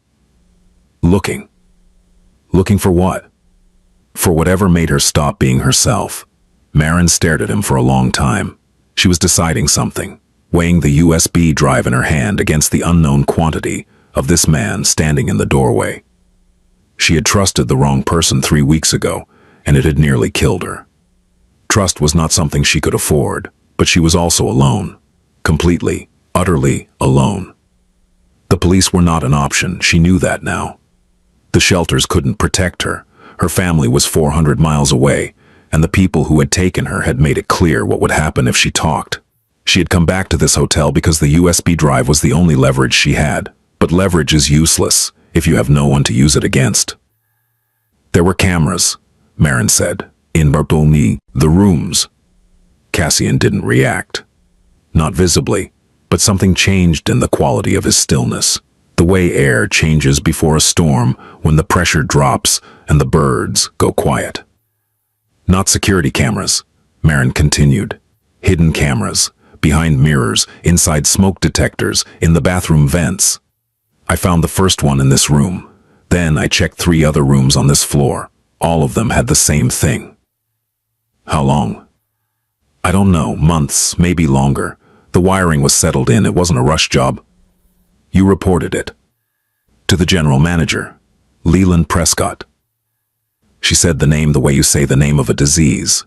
Speaker 2: looking. Looking for what? For whatever made her stop being herself. Marin stared at him for a long time. She was deciding something, weighing the USB drive in her hand against the unknown quantity of this man standing in the doorway. She had trusted the wrong person 3 weeks ago, and it had nearly killed her. Trust was not something she could afford, but she was also alone. Completely, utterly alone. The police were not an option. She knew that now. The shelters couldn't protect her. Her family was 400 miles away, and the people who had taken her had made it clear what would happen if she talked. She had come back to this hotel because the USB drive was the only leverage she had. But leverage is useless if you have no one to use it against. There were cameras, Marin said, in Bartolini, the rooms. Cassian didn't react. Not visibly, but something changed in the quality of his stillness. The way air changes before a storm when the pressure drops and the birds go quiet. Not security cameras, Marin continued. Hidden cameras, behind mirrors, inside smoke detectors, in the bathroom vents. I found the first one in this room. Then I checked 3 other rooms on this floor. All of them had the same thing. How long? I don't know, months, maybe longer. The wiring was settled in, it wasn't a rush job. You reported it. To the general manager, Leland Prescott. She said the name the way you say the name of a disease.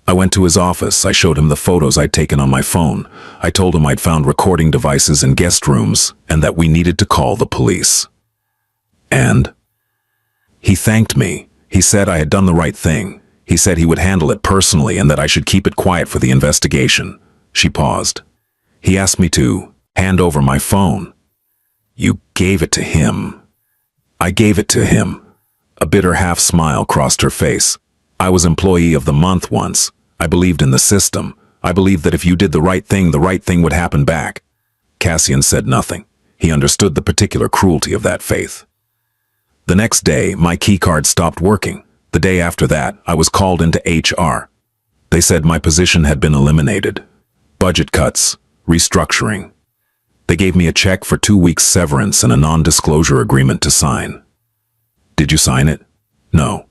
Speaker 2: I went to his office. I showed him the photos I'd taken on my phone. I told him I'd found recording devices in guest rooms and that we needed to call the police. And? He thanked me. He said I had done the right thing. He said he would handle it personally and that I should keep it quiet for the investigation. She paused. He asked me to hand over my phone. You gave it to him. I gave it to him. A bitter half-smile crossed her face. I was employee of the month once. I believed in the system. I believed that if you did the right thing would happen back. Cassian said nothing. He understood the particular cruelty of that faith. The next day, my keycard stopped working. The day after that, I was called into HR. They said my position had been eliminated. Budget cuts, restructuring. They gave me a check for 2 weeks severance and a non-disclosure agreement to sign. Did you sign it? No.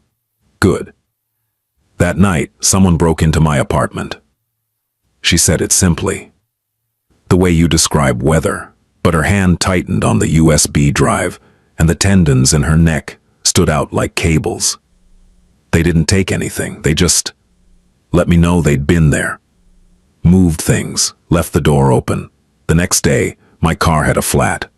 Speaker 2: Good. That night, someone broke into my apartment. She said it simply. The way you describe weather, but her hand tightened on the USB drive, and the tendons in her neck stood out like cables. They didn't take anything. They just let me know they'd been there. moved things, left the door open. The next day, my car had a flat.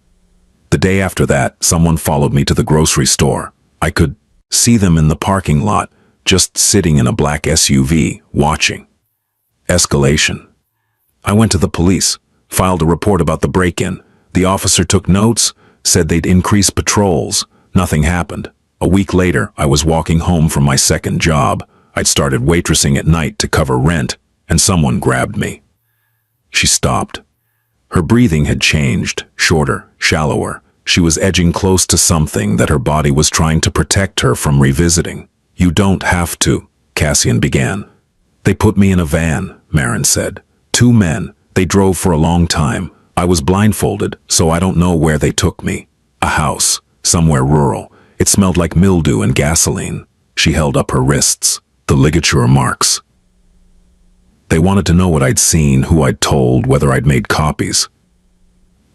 Speaker 2: The day after that, someone followed me to the grocery store. I could see them in the parking lot, just sitting in a black SUV, watching. Escalation. I went to the police, filed a report about the break-in. The officer took notes, said they'd increase patrols. Nothing happened. A week later, I was walking home from my second job. I'd started waitressing at night to cover rent, and someone grabbed me. She stopped. Her breathing had changed, shorter, shallower. She was edging close to something that her body was trying to protect her from revisiting. "You don't have to," Cassian began. "They put me in a van," Marin said. "Two men. They drove for a long time. I was blindfolded, so I don't know where they took me. A house, somewhere rural. It smelled like mildew and gasoline." She held up her wrists, the ligature marks. "They wanted to know what I'd seen, who I'd told, whether I'd made copies.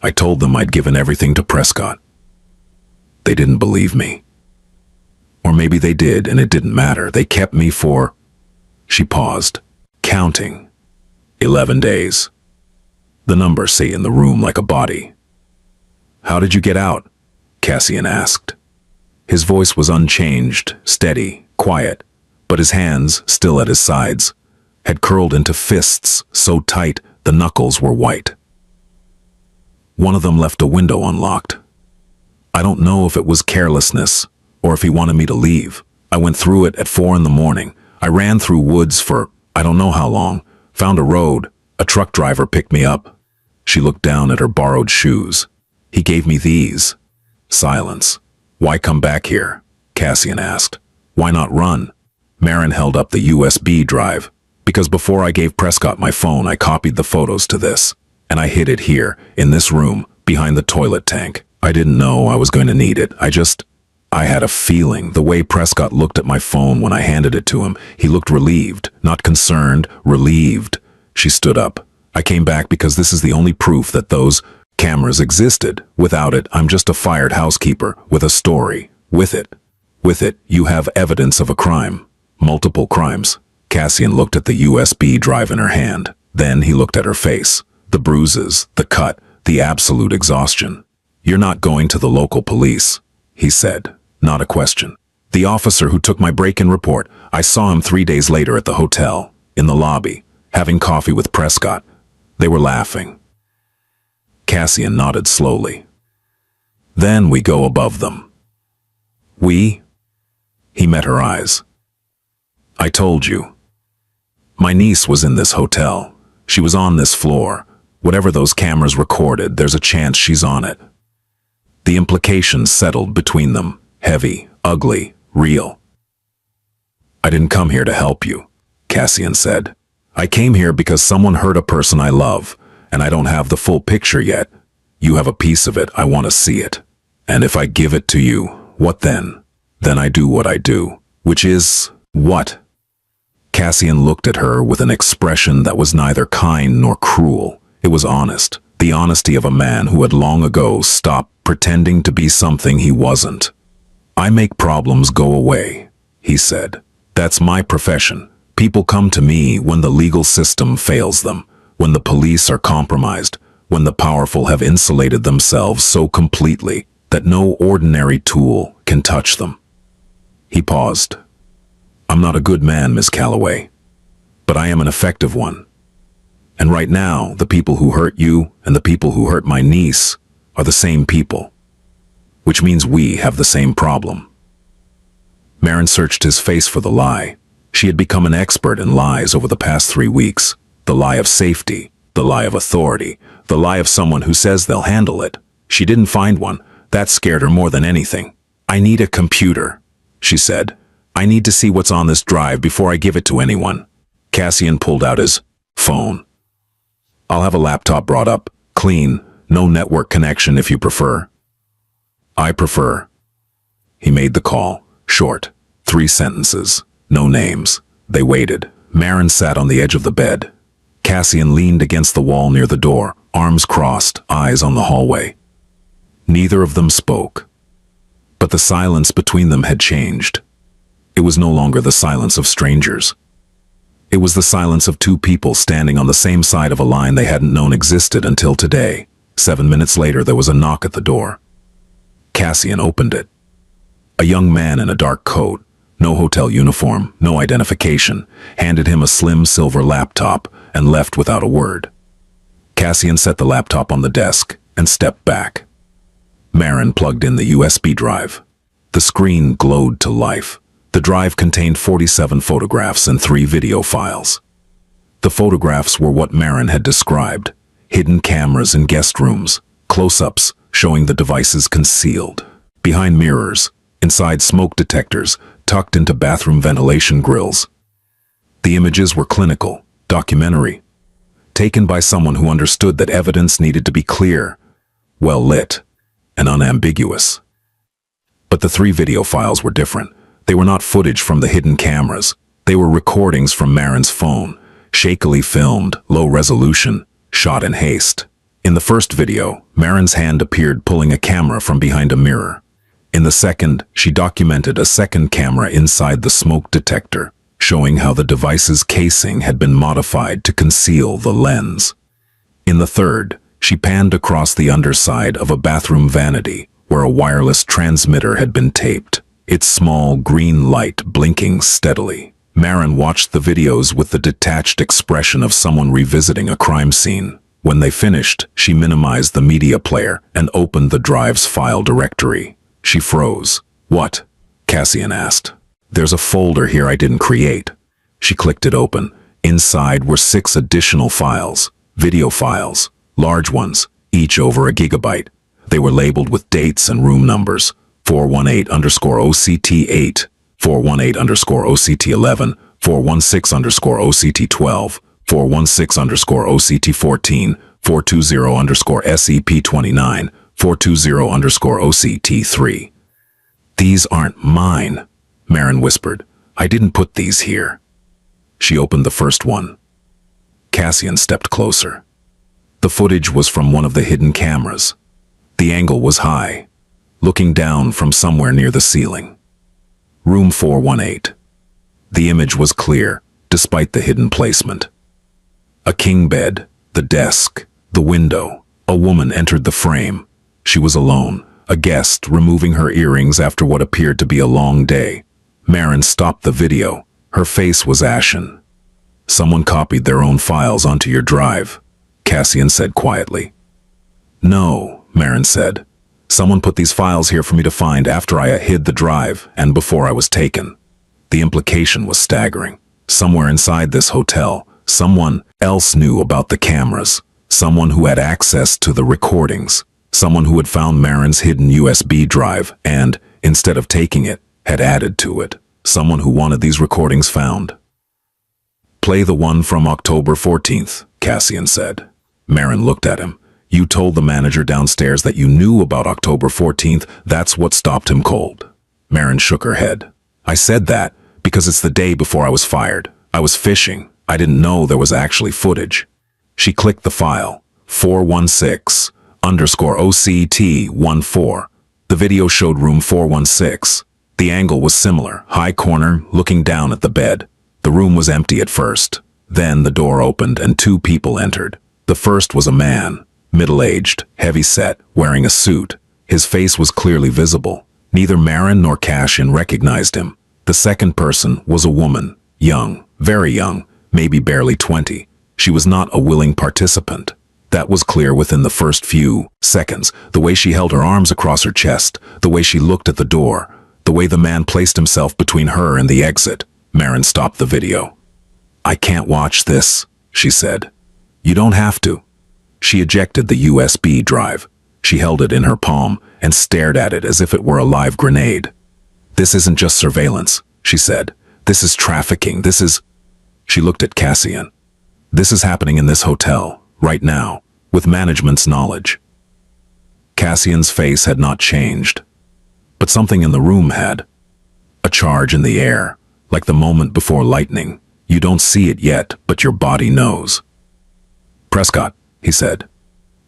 Speaker 2: I told them I'd given everything to Prescott. They didn't believe me. Or maybe they did, and it didn't matter. They kept me for..." She paused, counting. 11 days. The number sat in the room like a body. "How did you get out?" Cassian asked. His voice was unchanged, steady, quiet, but his hands, still at his sides, had curled into fists so tight the knuckles were white. "One of them left a window unlocked. I don't know if it was carelessness or if he wanted me to leave. I went through it at 4 in the morning. I ran through woods for I don't know how long, found a road. A truck driver picked me up." She looked down at her borrowed shoes. "He gave me these." Silence. "Why come back here?" Cassian asked. "Why not run?" Marin held up the USB drive. "Because before I gave Prescott my phone, I copied the photos to this. And I hid it here, in this room, behind the toilet tank. I didn't know I was going to need it. I had a feeling. The way Prescott looked at my phone when I handed it to him, he looked relieved, not concerned, relieved." She stood up. "I came back because this is the only proof that those cameras existed. Without it, I'm just a fired housekeeper with a story. With it, you have evidence of a crime. Multiple crimes." Cassian looked at the USB drive in her hand. Then he looked at her face. The bruises, the cut, the absolute exhaustion. "You're not going to the local police," he said. Not a question. "The officer who took my break-in report, I saw him 3 days later at the hotel, in the lobby, having coffee with Prescott. They were laughing." Cassian nodded slowly. "Then we go above them." "We?" He met her eyes. "I told you. My niece was in this hotel. She was on this floor. Whatever those cameras recorded, there's a chance she's on it." The implications settled between them, heavy, ugly, real. "I didn't come here to help you," Cassian said. "I came here because someone hurt a person I love, and I don't have the full picture yet. You have a piece of it, I want to see it. And if I give it to you, what then? Then I do what I do, which is, what?" Cassian looked at her with an expression that was neither kind nor cruel. It was honest, the honesty of a man who had long ago stopped pretending to be something he wasn't. "I make problems go away," he said. "That's my profession. People come to me when the legal system fails them, when the police are compromised, when the powerful have insulated themselves so completely that no ordinary tool can touch them." He paused. "I'm not a good man, Miss Calloway, but I am an effective one. And right now, the people who hurt you and the people who hurt my niece are the same people, which means we have the same problem." Marin searched his face for the lie. She had become an expert in lies over the past 3 weeks. The lie of safety, the lie of authority, the lie of someone who says they'll handle it. She didn't find one. That scared her more than anything. "I need a computer," she said. "I need to see what's on this drive before I give it to anyone." Cassian pulled out his phone. "I'll have a laptop brought up. Clean. No network connection if you prefer." "I prefer." He made the call. Short. 3 sentences. No names. They waited. Marin sat on the edge of the bed. Cassian leaned against the wall near the door, arms crossed, eyes on the hallway. Neither of them spoke. But the silence between them had changed. It was no longer the silence of strangers. It was the silence of two people standing on the same side of a line they hadn't known existed until today. 7 minutes later, there was a knock at the door. Cassian opened it. A young man in a dark coat, no hotel uniform, no identification, handed him a slim silver laptop and left without a word. Cassian set the laptop on the desk and stepped back. Marin plugged in the USB drive. The screen glowed to life. The drive contained 47 photographs and 3 video files. The photographs were what Marin had described: hidden cameras in guest rooms, close-ups showing the devices concealed, behind mirrors, inside smoke detectors, tucked into bathroom ventilation grills. The images were clinical, documentary, taken by someone who understood that evidence needed to be clear, well-lit, and unambiguous. But the 3 video files were different. They were not footage from the hidden cameras. They were recordings from Marin's phone, shakily filmed, low resolution, shot in haste. In the first video, Marin's hand appeared pulling a camera from behind a mirror. In the second, she documented a second camera inside the smoke detector, showing how the device's casing had been modified to conceal the lens. In the third, she panned across the underside of a bathroom vanity where a wireless transmitter had been taped, its small green light blinking steadily. Marin watched the videos with the detached expression of someone revisiting a crime scene. When they finished, she minimized the media player and opened the drive's file directory. She froze. "What?" Cassian asked. "There's a folder here I didn't create." She clicked it open. Inside were 6 additional files, video files, large ones, each over a gigabyte. They were labeled with dates and room numbers: 418_OCT8, 418_OCT11, 416_OCT12, 416_OCT14, 420_SEP29, 420_OCT3. "These aren't mine," Marin whispered. "I didn't put these here." She opened the first one. Cassian stepped closer. The footage was from one of the hidden cameras. The angle was high, looking down from somewhere near the ceiling. Room 418. The image was clear, despite the hidden placement. A king bed, the desk, the window. A woman entered the frame. She was alone, a guest removing her earrings after what appeared to be a long day. Marin stopped the video. Her face was ashen. "Someone copied their own files onto your drive," Cassian said quietly. "No," Marin said. "Someone put these files here for me to find after I hid the drive and before I was taken." The implication was staggering. Somewhere inside this hotel, someone else knew about the cameras, someone who had access to the recordings, someone who had found Marin's hidden USB drive and, instead of taking it, had added to it, someone who wanted these recordings found. "Play the one from October 14th, Cassian said. Marin looked at him. "You told the manager downstairs that you knew about October 14th. That's what stopped him cold." Marin shook her head. "I said that because it's the day before I was fired. I was fishing. I didn't know there was actually footage." She clicked the file, 416_OCT14. The video showed room 416. The angle was similar, high corner, looking down at the bed. The room was empty at first. Then the door opened and 2 people entered. The first was a man, middle-aged, heavy-set, wearing a suit. His face was clearly visible. Neither Marin nor Cassian recognized him. The second person was a woman, young, very young, maybe barely 20. She was not a willing participant. That was clear within the first few seconds. The way she held her arms across her chest, the way she looked at the door, the way the man placed himself between her and the exit. Marin stopped the video. "I can't watch this," she said. "You don't have to." She ejected the USB drive. She held it in her palm and stared at it as if it were a live grenade. "This isn't just surveillance," she said. "This is trafficking. This is..." She looked at Cassian. "This is happening in this hotel, right now, with management's knowledge." Cassian's face had not changed, but something in the room had. A charge in the air, like the moment before lightning. You don't see it yet, but your body knows. "Prescott," he said.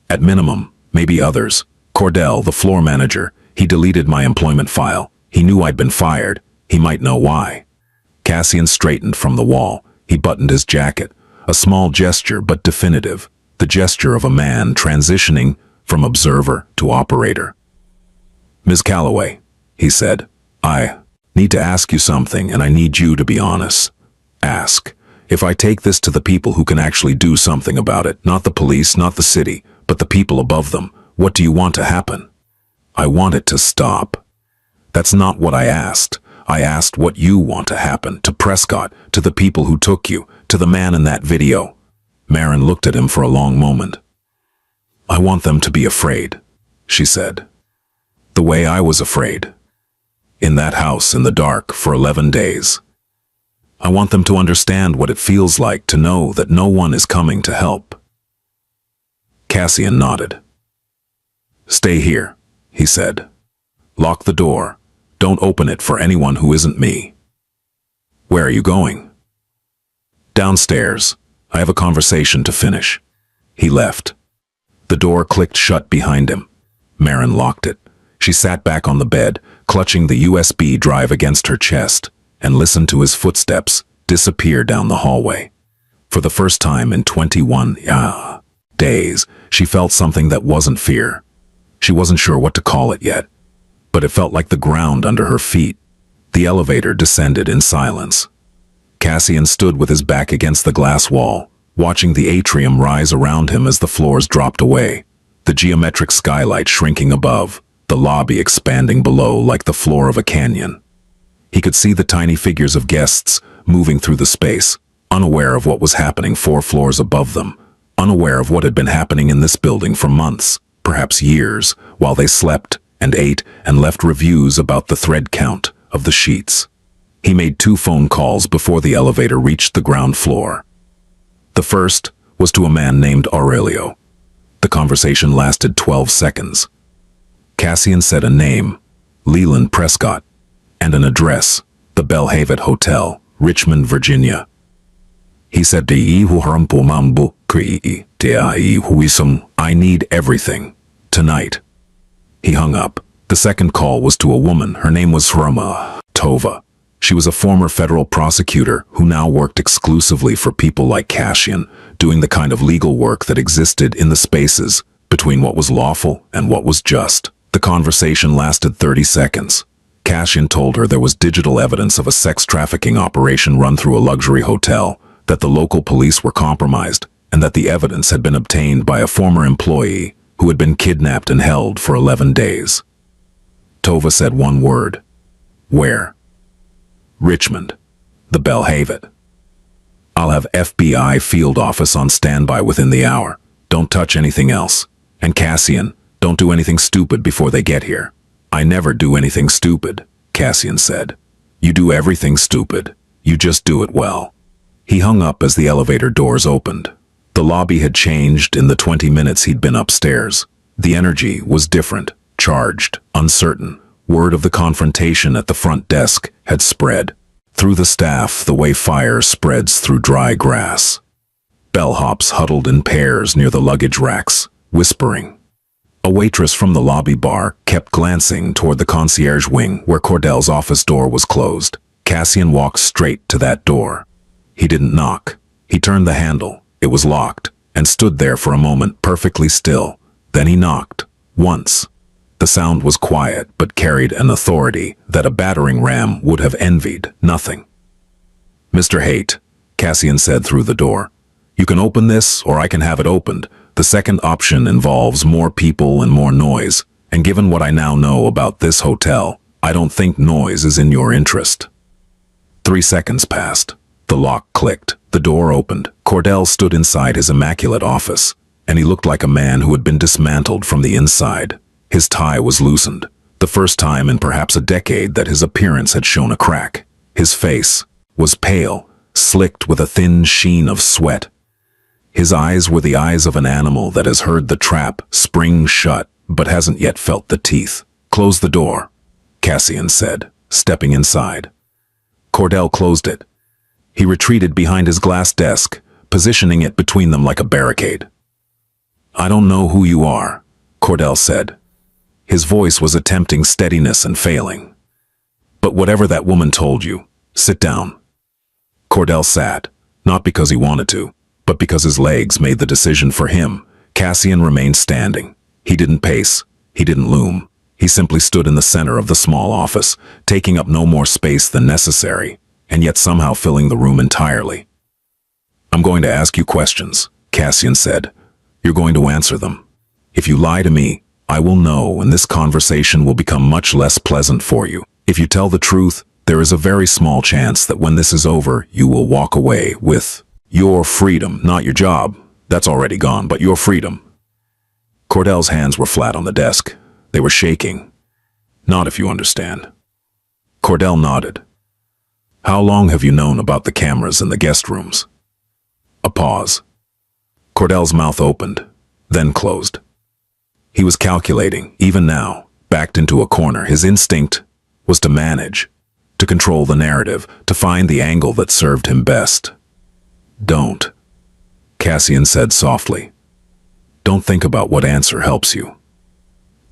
Speaker 2: "At minimum, maybe others. Cordell, the floor manager, he deleted my employment file. He knew I'd been fired. He might know why." Cassian straightened from the wall. He buttoned his jacket, a small gesture but definitive, the gesture of a man transitioning from observer to operator. "Ms. Calloway," he said, "I need to ask you something, and I need you to be honest. Ask. If I take this to the people who can actually do something about it, not the police, not the city, but the people above them, what do you want to happen?" "I want it to stop." "That's not what I asked. I asked what you want to happen, to Prescott, to the people who took you, to the man in that video." Marin looked at him for a long moment. "I want them to be afraid," she said. "The way I was afraid. In that house in the dark for 11 days. I want them to understand what it feels like to know that no one is coming to help." Cassian nodded. "Stay here," he said. "Lock the door. Don't open it for anyone who isn't me." "Where are you going?" "Downstairs. I have a conversation to finish." He left. The door clicked shut behind him. Marin locked it. She sat back on the bed, clutching the USB drive against her chest, and listened to his footsteps disappear down the hallway. For the first time in 21 days, she felt something that wasn't fear. She wasn't sure what to call it yet, but it felt like the ground under her feet. The elevator descended in silence. Cassian stood with his back against the glass wall, watching the atrium rise around him as the floors dropped away, the geometric skylight shrinking above, the lobby expanding below like the floor of a canyon. He could see the tiny figures of guests moving through the space, unaware of what was happening 4 floors above them, unaware of what had been happening in this building for months, perhaps years, while they slept and ate and left reviews about the thread count of the sheets. He made 2 phone calls before the elevator reached the ground floor. The first was to a man named Aurelio. The conversation lasted 12 seconds. Cassian said a name, Leland Prescott, and an address, the Belhavet Hotel, Richmond, Virginia. He said, "I need everything. Tonight." He hung up. The second call was to a woman. Her name was Tova. She was a former federal prosecutor who now worked exclusively for people like Cassian, doing the kind of legal work that existed in the spaces between what was lawful and what was just. The conversation lasted 30 seconds. Cassian told her there was digital evidence of a sex trafficking operation run through a luxury hotel, that the local police were compromised, and that the evidence had been obtained by a former employee who had been kidnapped and held for 11 days. Tova said one word. "Where?" "Richmond. The Belhavet. I'll have FBI field office on standby within the hour. Don't touch anything else. And Cassian, don't do anything stupid before they get here." "I never do anything stupid," Cassian said. "You do everything stupid. You just do it well." He hung up as the elevator doors opened. The lobby had changed in the 20 minutes he'd been upstairs. The energy was different, charged, uncertain. Word of the confrontation at the front desk had spread. Through the staff the way fire spreads through dry grass. Bellhops huddled in pairs near the luggage racks, whispering. A waitress from the lobby bar kept glancing toward the concierge wing where Cordell's office door was closed. Cassian walked straight to that door. He didn't knock. He turned the handle. It was locked, and stood there for a moment perfectly still. Then he knocked. Once. The sound was quiet, but carried an authority that a battering ram would have envied. Nothing. "Mr. Haight," Cassian said through the door. "You can open this, or I can have it opened. The second option involves more people and more noise, and given what I now know about this hotel, I don't think noise is in your interest." 3 seconds passed. The lock clicked. The door opened. Cordell stood inside his immaculate office, and he looked like a man who had been dismantled from the inside. His tie was loosened, the first time in perhaps a decade that his appearance had shown a crack. His face was pale, slicked with a thin sheen of sweat. His eyes were the eyes of an animal that has heard the trap spring shut, but hasn't yet felt the teeth. "Close the door," Cassian said, stepping inside. Cordell closed it. He retreated behind his glass desk, positioning it between them like a barricade. "I don't know who you are," Cordell said. His voice was attempting steadiness and failing. "But whatever that woman told you, sit down." Cordell sat, Not because he wanted to, but because his legs made the decision for him. Cassian remained standing. He didn't pace. He didn't loom. He simply stood in the center of the small office, taking up no more space than necessary, and yet somehow filling the room entirely. "I'm going to ask you questions," Cassian said. "You're going to answer them. If you lie to me, I will know, and this conversation will become much less pleasant for you. If you tell the truth, there is a very small chance that when this is over, you will walk away with your freedom, not your job. That's already gone, but your freedom." Cordell's hands were flat on the desk. They were shaking. "Not if you understand." Cordell nodded. "How long have you known about the cameras in the guest rooms?" A pause. Cordell's mouth opened, then closed. He was calculating, even now, backed into a corner. His instinct was to manage, to control the narrative, to find the angle that served him best. "Don't," Cassian said softly. "Don't think about what answer helps you.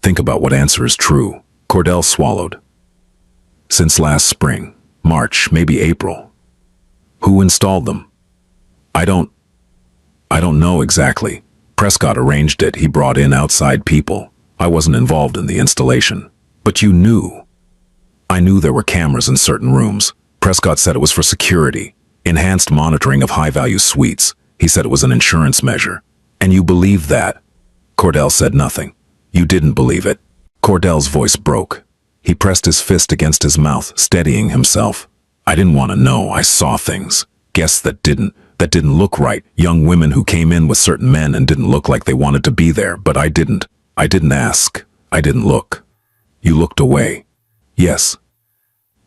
Speaker 2: Think about what answer is true." Cordell swallowed. "Since last spring, March, maybe April. Who installed them?" I don't know exactly. Prescott arranged it. He brought in outside people. I wasn't involved in the installation. But you knew." "I knew there were cameras in certain rooms. Prescott said it was for security, enhanced monitoring of high-value suites. He said it was an insurance measure. And you believed that?" Cordell said nothing. "You didn't believe it." Cordell's voice broke. He pressed his fist against his mouth, steadying himself. "I didn't want to know. I saw things. Guests that didn't look right. Young women who came in with certain men and didn't look like they wanted to be there. But I didn't. I didn't ask. I didn't look." "You looked away." "Yes."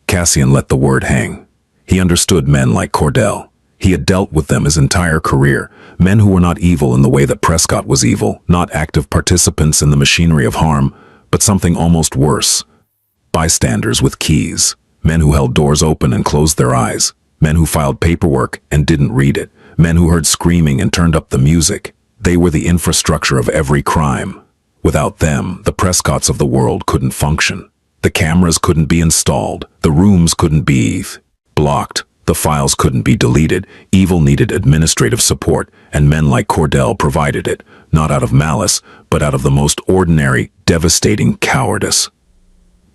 Speaker 2: Cassian let the word hang. He understood men like Cordell. He had dealt with them his entire career. Men who were not evil in the way that Prescott was evil, not active participants in the machinery of harm, but something almost worse. Bystanders with keys. Men who held doors open and closed their eyes. Men who filed paperwork and didn't read it. Men who heard screaming and turned up the music. They were the infrastructure of every crime. Without them, the Prescotts of the world couldn't function. The cameras couldn't be installed. The rooms couldn't be blocked. The files couldn't be deleted. Evil needed administrative support, and men like Cordell provided it, not out of malice, but out of the most ordinary, devastating cowardice.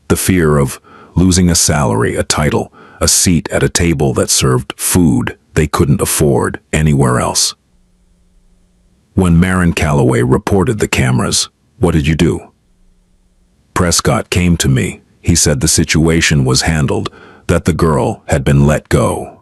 Speaker 2: The fear of losing a salary, a title, a seat at a table that served food they couldn't afford anywhere else. When Marin Calloway reported the cameras, what did you do? Prescott came to me. He said the situation was handled, that the girl had been let go.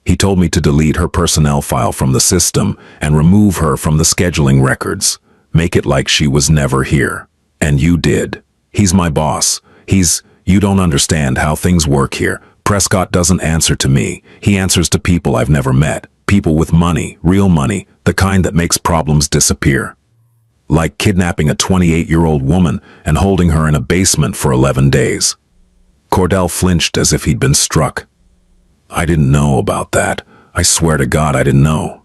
Speaker 2: He told me to delete her personnel file from the system and remove her from the scheduling records. Make it like she was never here. And you did. He's my boss. You don't understand how things work here. Prescott doesn't answer to me. He answers to people I've never met. People with money, real money, the kind that makes problems disappear. Like kidnapping a 28-year-old woman and holding her in a basement for 11 days. Cordell flinched as if he'd been struck. I didn't know about that. I swear to God I didn't know.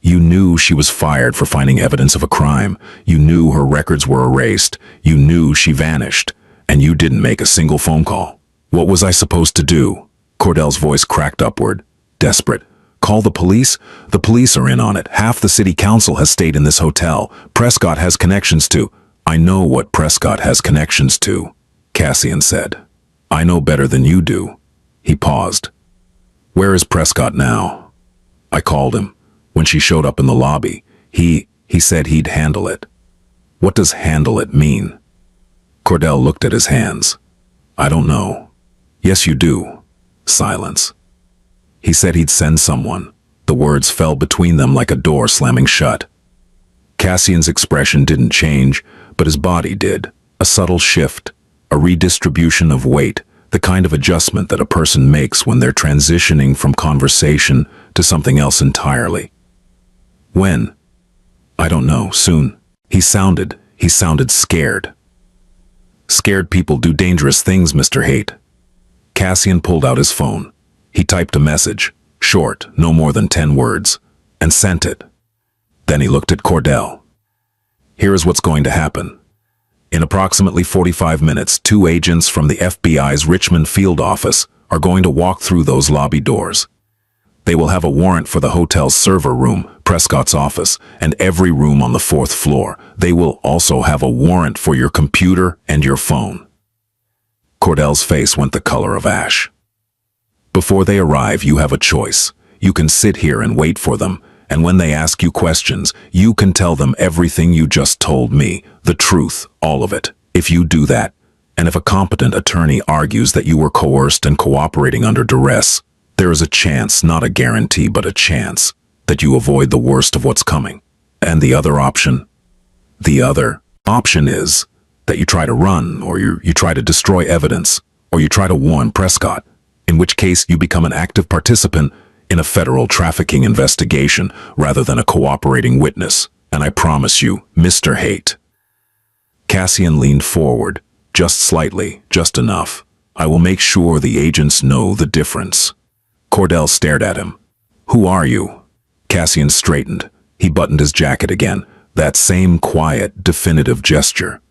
Speaker 2: You knew she was fired for finding evidence of a crime. You knew her records were erased. You knew she vanished. And you didn't make a single phone call. What was I supposed to do? Cordell's voice cracked upward, desperate. Call the police? The police are in on it. Half the city council has stayed in this hotel. Prescott has connections to... I know what Prescott has connections to, Cassian said. I know better than you do. He paused. Where is Prescott now? I called him. When she showed up in the lobby, he said he'd handle it. What does handle it mean? Cordell looked at his hands. I don't know. Yes, you do. Silence. He said he'd send someone. The words fell between them like a door slamming shut. Cassian's expression didn't change, but his body did. A subtle shift, a redistribution of weight, the kind of adjustment that a person makes when they're transitioning from conversation to something else entirely. When? I don't know. Soon. He sounded scared. Scared people do dangerous things, Mr. Haight. Cassian pulled out his phone. He typed a message, short, no more than 10 words, and sent it. Then he looked at Cordell. Here is what's going to happen. In approximately 45 minutes, 2 agents from the FBI's Richmond field office are going to walk through those lobby doors. They will have a warrant for the hotel's server room, Prescott's office, and every room on the fourth floor. They will also have a warrant for your computer and your phone. Cordell's face went the color of ash. Before they arrive, you have a choice. You can sit here and wait for them, and when they ask you questions, you can tell them everything you just told me, the truth, all of it. If you do that, and if a competent attorney argues that you were coerced and cooperating under duress, there is a chance, not a guarantee, but a chance, that you avoid the worst of what's coming. And the other option? The other option is that you try to run, or you try to destroy evidence, or you try to warn Prescott, in which case you become an active participant in a federal trafficking investigation rather than a cooperating witness. And I promise you, Mr. Haight. Cassian leaned forward, just slightly, just enough. I will make sure the agents know the difference. Cordell stared at him. Who are you? Cassian straightened. He buttoned his jacket again, that same quiet, definitive gesture.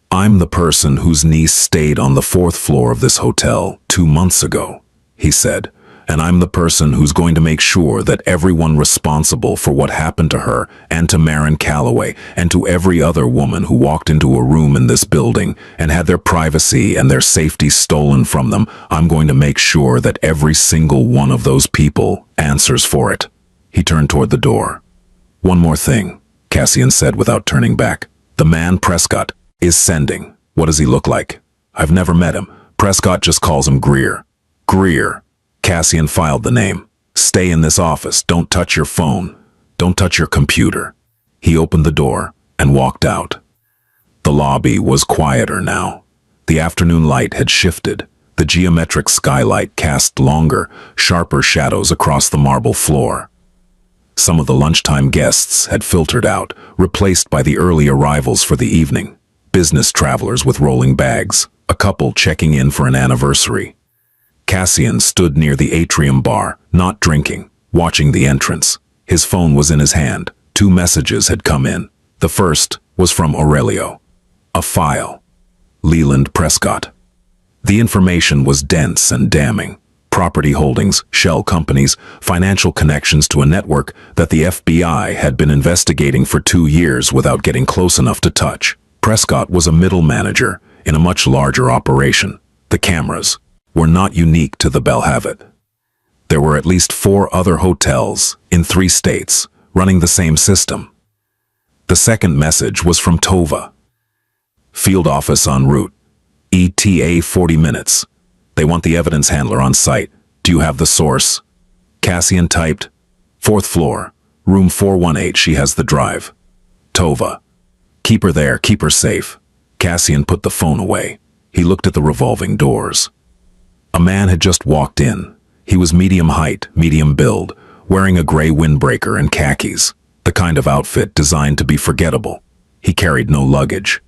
Speaker 2: I'm the person whose niece stayed on the fourth floor of this hotel 2 months ago, he said, and I'm the person who's going to make sure that everyone responsible for what happened to her and to Marin Calloway and to every other woman who walked into a room in this building and had their privacy and their safety stolen from them, I'm going to make sure that every single one of those people answers for it. He turned toward the door. One more thing, Cassian said without turning back. The man Prescott is sending. What does he look like? I've never met him. Prescott just calls him Greer. Greer. Cassian filed the name. Stay in this office. Don't touch your phone. Don't touch your computer. He opened the door and walked out. The lobby was quieter now. The afternoon light had shifted. The geometric skylight cast longer, sharper shadows across the marble floor. Some of the lunchtime guests had filtered out, replaced by the early arrivals for the evening. Business travelers with rolling bags, a couple checking in for an anniversary. Cassian stood near the atrium bar, not drinking, watching the entrance. His phone was in his hand. 2 messages had come in. The first was from Aurelio. A file. Leland Prescott. The information was dense and damning. Property holdings, shell companies, financial connections to a network that the FBI had been investigating for 2 years without getting close enough to touch. Prescott was a middle manager in a much larger operation. The cameras were not unique to the Belhavet. There were at least 4 other hotels in 3 states running the same system. The second message was from Tova. Field office en route. ETA 40 minutes. They want the evidence handler on site. Do you have the source? Cassian typed, 4th floor, room 418, she has the drive. Tova. Keep her there, keep her safe. Cassian put the phone away. He looked at the revolving doors. A man had just walked in. He was medium height, medium build, wearing a gray windbreaker and khakis, the kind of outfit designed to be forgettable. He carried no luggage.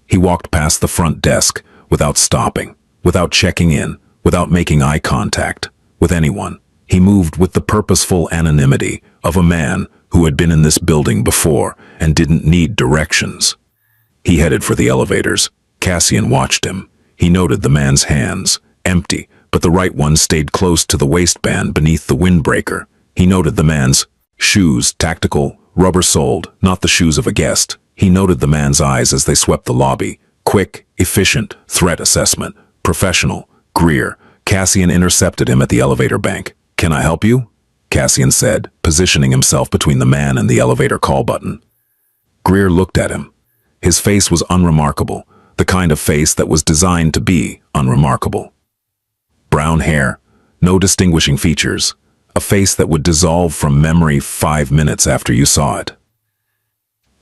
Speaker 2: He walked past the front desk without stopping, without checking in, without making eye contact with anyone. He moved with the purposeful anonymity of a man who had been in this building before and didn't need directions. He headed for the elevators. Cassian watched him. He noted the man's hands, empty, but the right one stayed close to the waistband beneath the windbreaker. He noted the man's shoes, tactical, rubber-soled, not the shoes of a guest. He noted the man's eyes as they swept the lobby. Quick, efficient, threat assessment, professional, Greer. Cassian intercepted him at the elevator bank. Can I help you? Cassian said, positioning himself between the man and the elevator call button. Greer looked at him. His face was unremarkable, the kind of face that was designed to be unremarkable. Brown hair, no distinguishing features, a face that would dissolve from memory 5 minutes after you saw it.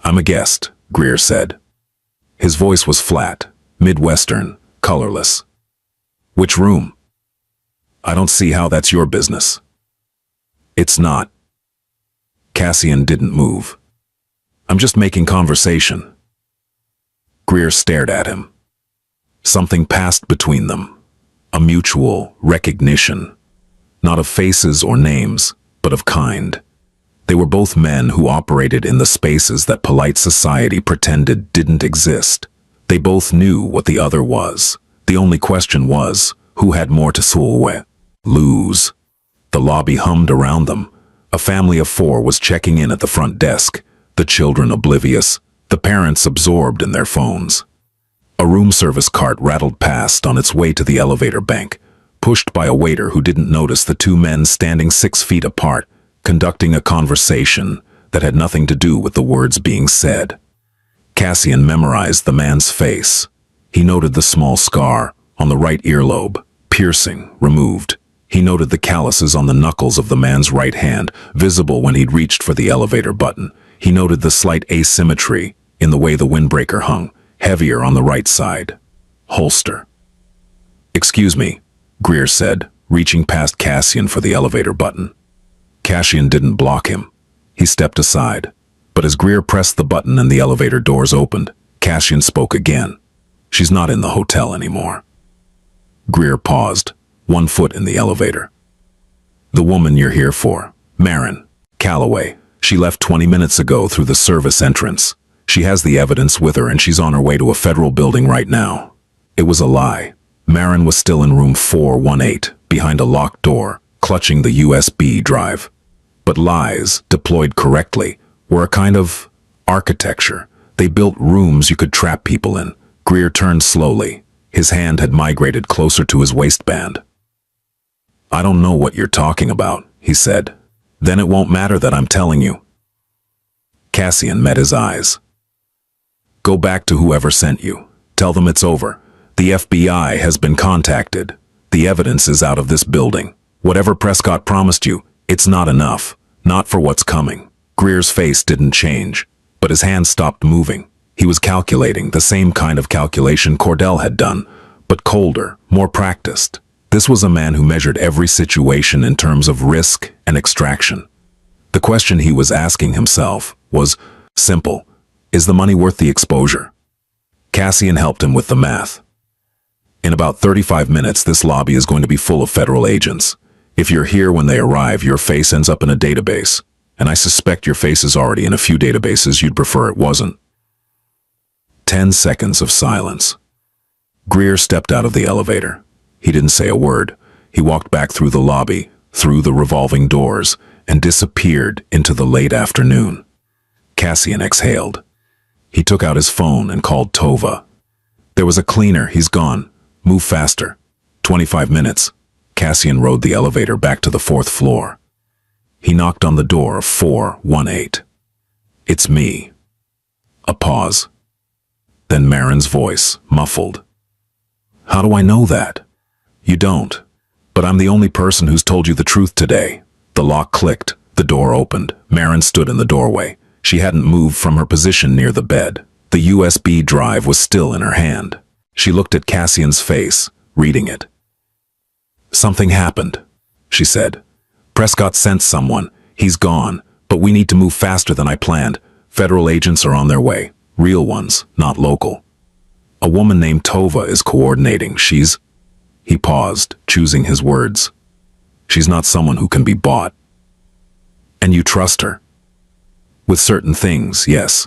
Speaker 2: I'm a guest, Greer said. His voice was flat, Midwestern, colorless. Which room? I don't see how that's your business. It's not. Cassian didn't move. I'm just making conversation. Greer stared at him. Something passed between them. A mutual recognition. Not of faces or names, but of kind. They were both men who operated in the spaces that polite society pretended didn't exist. They both knew what the other was. The only question was, who had more to lose? The lobby hummed around them. A family of 4 was checking in at the front desk, the children oblivious, the parents absorbed in their phones. A room service cart rattled past on its way to the elevator bank, pushed by a waiter who didn't notice the 2 men standing 6 feet apart, conducting a conversation that had nothing to do with the words being said. Cassian memorized the man's face. He noted the small scar on the right earlobe, piercing, removed. He noted the calluses on the knuckles of the man's right hand, visible when he'd reached for the elevator button. He noted the slight asymmetry in the way the windbreaker hung, heavier on the right side. Holster. "Excuse me," Greer said, reaching past Cassian for the elevator button. Cassian didn't block him. He stepped aside. But as Greer pressed the button and the elevator doors opened, Cassian spoke again. "She's not in the hotel anymore." Greer paused, 1 foot in the elevator. "The woman you're here for, Marin Calloway, she left 20 minutes ago through the service entrance. She has the evidence with her and she's on her way to a federal building right now." It was a lie. Marin was still in room 418, behind a locked door, clutching the USB drive. But lies, deployed correctly, were a kind of architecture. They built rooms you could trap people in. Greer turned slowly. His hand had migrated closer to his waistband. "I don't know what you're talking about," he said. "Then it won't matter that I'm telling you." Cassian met his eyes. "Go back to whoever sent you. Tell them it's over. The FBI has been contacted. The evidence is out of this building. Whatever Prescott promised you, it's not enough. Not for what's coming." Greer's face didn't change, but his hand stopped moving. He was calculating, the same kind of calculation Cordell had done, but colder, more practiced. This was a man who measured every situation in terms of risk and extraction. The question he was asking himself was simple: is the money worth the exposure? Cassian helped him with the math. "In about 35 minutes, this lobby is going to be full of federal agents. If you're here when they arrive, your face ends up in a database. And I suspect your face is already in a few databases you'd prefer it wasn't." 10 seconds of silence. Greer stepped out of the elevator. He didn't say a word. He walked back through the lobby, through the revolving doors, and disappeared into the late afternoon. Cassian exhaled. He took out his phone and called Tova. "There was a cleaner. He's gone. Move faster." 25 minutes. Cassian rode the elevator back to the 4th floor. He knocked on the door of 418. "It's me." A pause. Then Marin's voice, muffled. "How do I know that?" "You don't. But I'm the only person who's told you the truth today." The lock clicked. The door opened. Marin stood in the doorway. She hadn't moved from her position near the bed. The USB drive was still in her hand. She looked at Cassian's face, reading it. "Something happened," she said. "Prescott sent someone. He's gone, but we need to move faster than I planned. Federal agents are on their way. Real ones, not local. A woman named Tova is coordinating. She's..." He paused, choosing his words. "She's not someone who can be bought." "And you trust her?" "With certain things, yes."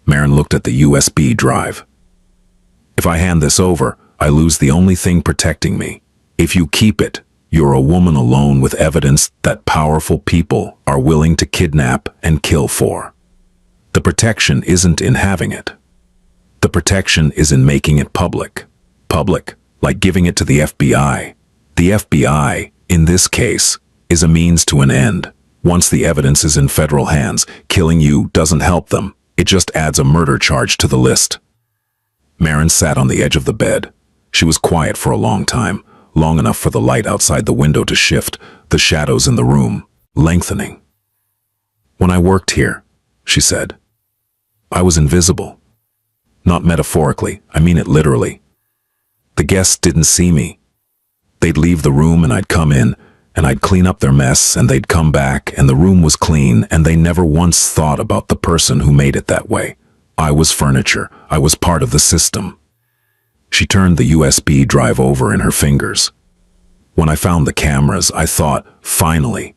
Speaker 2: Marin looked at the USB drive. "If I hand this over, I lose the only thing protecting me. If you keep it, you're a woman alone with evidence that powerful people are willing to kidnap and kill for. The protection isn't in having it. The protection is in making it public. Public, like giving it to the FBI. The FBI, in this case, is a means to an end. Once the evidence is in federal hands, killing you doesn't help them. It just adds a murder charge to the list." Marin sat on the edge of the bed. She was quiet for a long time, long enough for the light outside the window to shift, the shadows in the room lengthening. "When I worked here," she said, "I was invisible. Not metaphorically, I mean it literally. The guests didn't see me. They'd leave the room and I'd come in, and I'd clean up their mess, and they'd come back, and the room was clean, and they never once thought about the person who made it that way. I was furniture. I was part of the system." She turned the USB drive over in her fingers. "When I found the cameras, I thought, finally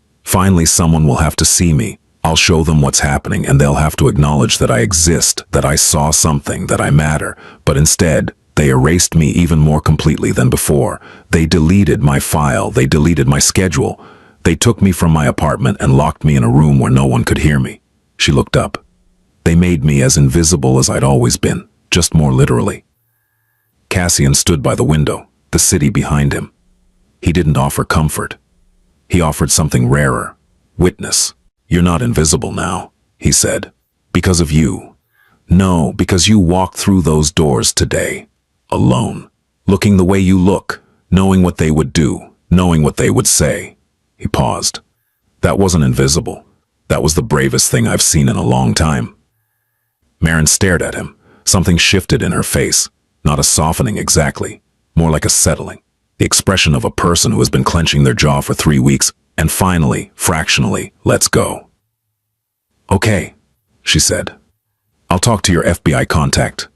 Speaker 2: someone will have to see me. I'll show them what's happening, and they'll have to acknowledge that I exist, that I saw something, that I matter. But instead, They erased me even more completely than before. They deleted my file. They deleted my schedule. They took me from my apartment and locked me in a room where no one could hear me. She looked up. They made me as invisible as I'd always been, just more literally. Cassian stood by the window, the city behind him. He didn't offer comfort. He offered something rarer. Witness. You're not invisible now, he said. Because of you. No, because you walked through those doors today. Alone. Looking the way you look. Knowing what they would do. Knowing what they would say. He paused. That wasn't invisible. That was the bravest thing I've seen in a long time. Maren stared at him. Something shifted in her face. Not a softening exactly. More like a settling. The expression of a person who has been clenching their jaw for 3 weeks and finally, fractionally, lets go. Okay, she said. I'll talk to your FBI contact.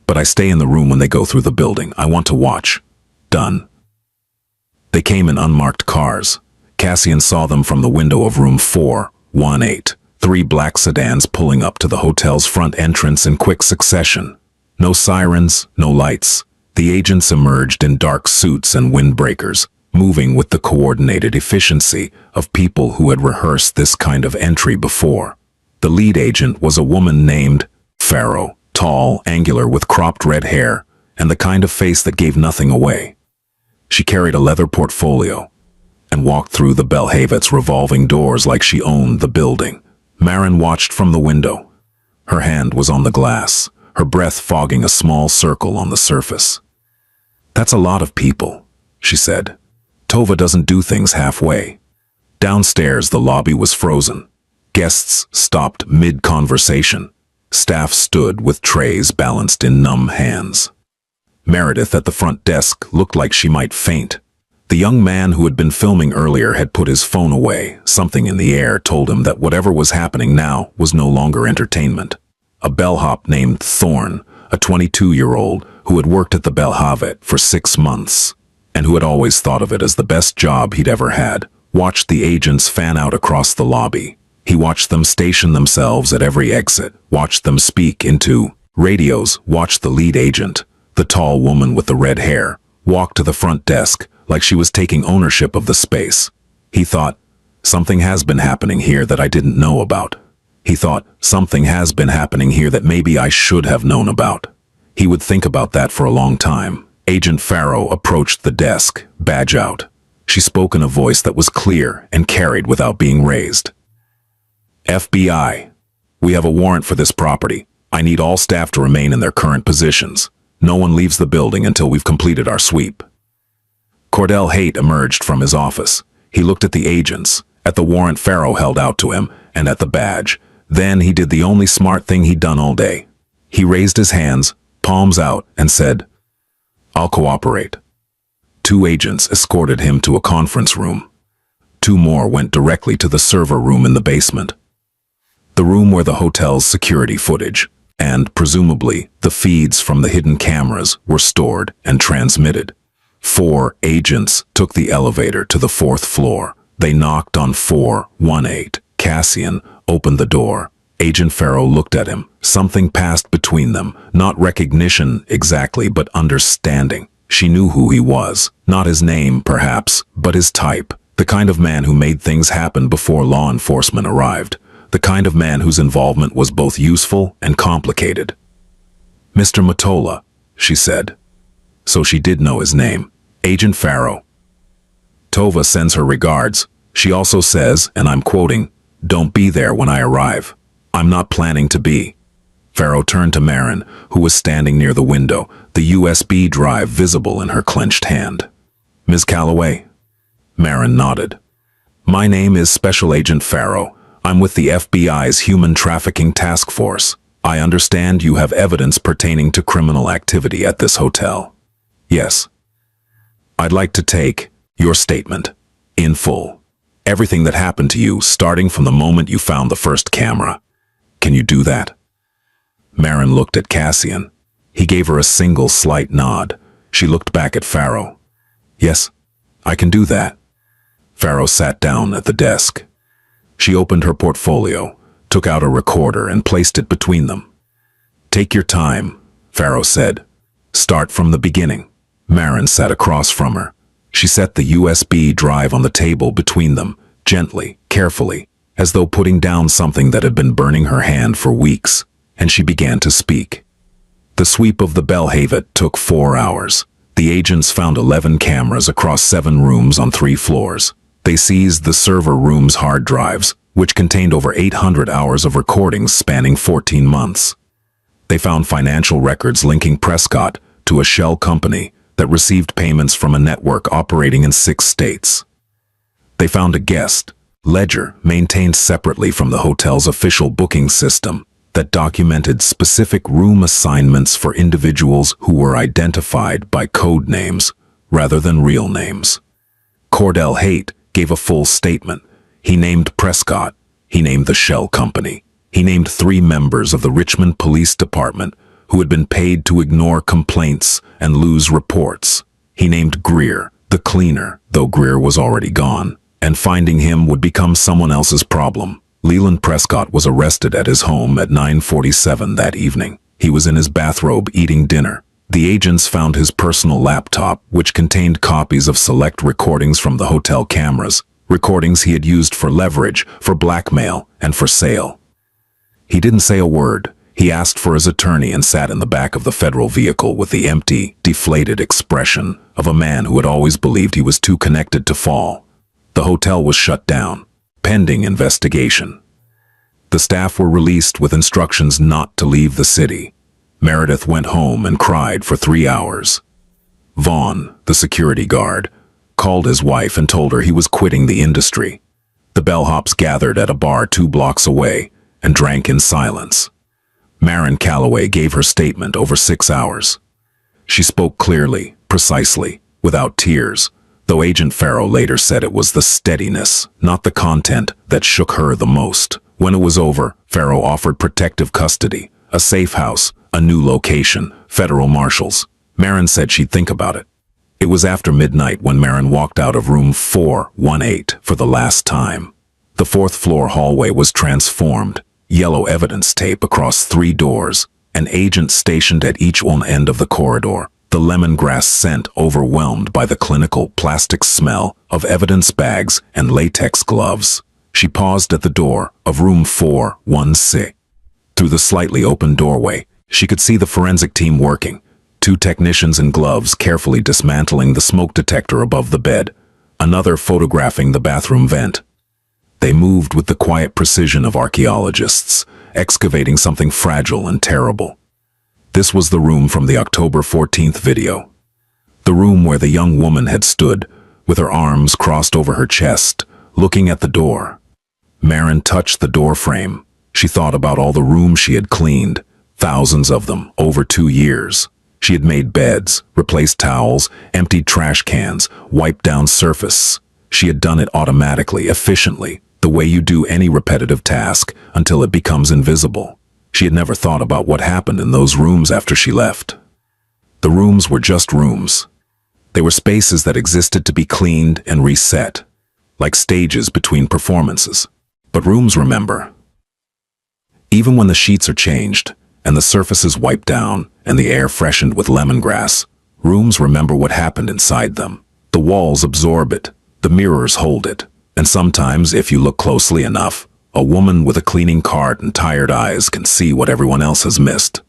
Speaker 2: But I stay in the room when they go through the building. I want to watch. Done. They came in unmarked cars. Cassian saw them from the window of room 418. 3 black sedans pulling up to the hotel's front entrance in quick succession. No sirens, no lights. The agents emerged in dark suits and windbreakers, moving with the coordinated efficiency of people who had rehearsed this kind of entry before. The lead agent was a woman named Farrow, tall, angular with cropped red hair, and the kind of face that gave nothing away. She carried a leather portfolio and walked through the Belhavet's revolving doors like she owned the building. Maren watched from the window. Her hand was on the glass, her breath fogging a small circle on the surface. That's a lot of people, she said. Tova doesn't do things halfway. Downstairs, the lobby was frozen. Guests stopped mid-conversation. Staff stood with trays balanced in numb hands. Meredith at the front desk looked like she might faint. The young man who had been filming earlier had put his phone away. Something in the air told him that whatever was happening now was no longer entertainment. A bellhop named Thorne, a 22-year-old who had worked at the Belhavet for 6 months, and who had always thought of it as the best job he'd ever had, watched the agents fan out across the lobby. He watched them station themselves at every exit, watched them speak into radios, watched the lead agent, the tall woman with the red hair, walk to the front desk like she was taking ownership of the space. He thought, something has been happening here that I didn't know about. He thought, something has been happening here that maybe I should have known about. He would think about that for a long time. Agent Farrow approached the desk, badge out. She spoke in a voice that was clear and carried without being raised. FBI, we have a warrant for this property. I need all staff to remain in their current positions. No one leaves the building until we've completed our sweep. Cordell Haight emerged from his office. He looked at the agents, at the warrant Farrow held out to him, and at the badge. Then he did the only smart thing he'd done all day. He raised his hands, palms out, and said, I'll cooperate. 2 agents escorted him to a conference room. 2 more went directly to the server room in the basement. The room where the hotel's security footage, and presumably the feeds from the hidden cameras, were stored and transmitted. 4 agents took the elevator to the 4th floor. They knocked on 418. Cassian opened the door. Agent Farrow looked at him. Something passed between them. Not recognition exactly, but understanding. She knew who he was. Not his name, perhaps, but his type. The kind of man who made things happen before law enforcement arrived. The kind of man whose involvement was both useful and complicated. Mr. Mottola, she said. So she did know his name. Agent Farrow. Tova sends her regards. She also says, and I'm quoting, "Don't be there when I arrive. I'm not planning to be." Farrow turned to Maren, who was standing near the window, the USB drive visible in her clenched hand. "Ms. Calloway?" Maren nodded. "My name is Special Agent Farrow. I'm with the FBI's Human Trafficking Task Force. I understand you have evidence pertaining to criminal activity at this hotel." "Yes." "I'd like to take your statement in full. Everything that happened to you, starting from the moment you found the first camera. Can you do that?" Maren looked at Cassian. He gave her a single slight nod. She looked back at Farrow. "Yes, I can do that." Farrow sat down at the desk. She opened her portfolio, took out a recorder and placed it between them. "Take your time," Farrow said. Start from the beginning. Marin sat across from her. She set the USB drive on the table between them, gently, carefully, as though putting down something that had been burning her hand for weeks, and she began to speak. The sweep of the Belhavet took 4 hours. The agents found 11 cameras across 7 rooms on 3 floors. They seized the server room's hard drives, which contained over 800 hours of recordings spanning 14 months. They found financial records linking Prescott to a shell company that received payments from a network operating in 6 states. They found a guest ledger maintained separately from the hotel's official booking system that documented specific room assignments for individuals who were identified by code names rather than real names. Cordell Haight gave a full statement. He named Prescott. He named the shell company. He named 3 members of the Richmond Police Department who had been paid to ignore complaints and lose reports. He named Greer, the cleaner, though Greer was already gone, and finding him would become someone else's problem. Leland Prescott was arrested at his home at 9:47 that evening. He was in his bathrobe eating dinner. The agents found his personal laptop, which contained copies of select recordings from the hotel cameras, recordings he had used for leverage, for blackmail, and for sale. He didn't say a word. He asked for his attorney and sat in the back of the federal vehicle with the empty, deflated expression of a man who had always believed he was too connected to fall. The hotel was shut down, pending investigation. The staff were released with instructions not to leave the city. Meredith went home and cried for 3 hours. Vaughn, the security guard, called his wife and told her he was quitting the industry. The bellhops gathered at a bar 2 blocks away and drank in silence. Marin Calloway gave her statement over 6 hours. She spoke clearly, precisely, without tears, though Agent Farrow later said it was the steadiness, not the content, that shook her the most. When it was over, Farrow offered protective custody, a safe house, a new location, federal marshals. Marin said she'd think about it. It was after midnight when Marin walked out of room 418 for the last time. The 4th floor hallway was transformed. Yellow evidence tape across 3 doors, an agent stationed at each one end of the corridor, the lemongrass scent overwhelmed by the clinical plastic smell of evidence bags and latex gloves. She paused at the door of room 416. Through the slightly open doorway, she could see the forensic team working, 2 technicians in gloves carefully dismantling the smoke detector above the bed, another photographing the bathroom vent. They moved with the quiet precision of archaeologists, excavating something fragile and terrible. This was the room from the October 14th video. The room where the young woman had stood, with her arms crossed over her chest, looking at the door. Marin touched the door frame. She thought about all the rooms she had cleaned, thousands of them, over 2 years. She had made beds, replaced towels, emptied trash cans, wiped down surface. She had done it automatically, efficiently, the way you do any repetitive task until it becomes invisible. She had never thought about what happened in those rooms after she left. The rooms were just rooms. They were spaces that existed to be cleaned and reset, like stages between performances. But rooms remember. Even when the sheets are changed, and the surfaces wiped down, and the air freshened with lemongrass, rooms remember what happened inside them. The walls absorb it, the mirrors hold it. And sometimes, if you look closely enough, a woman with a cleaning cart and tired eyes can see what everyone else has missed.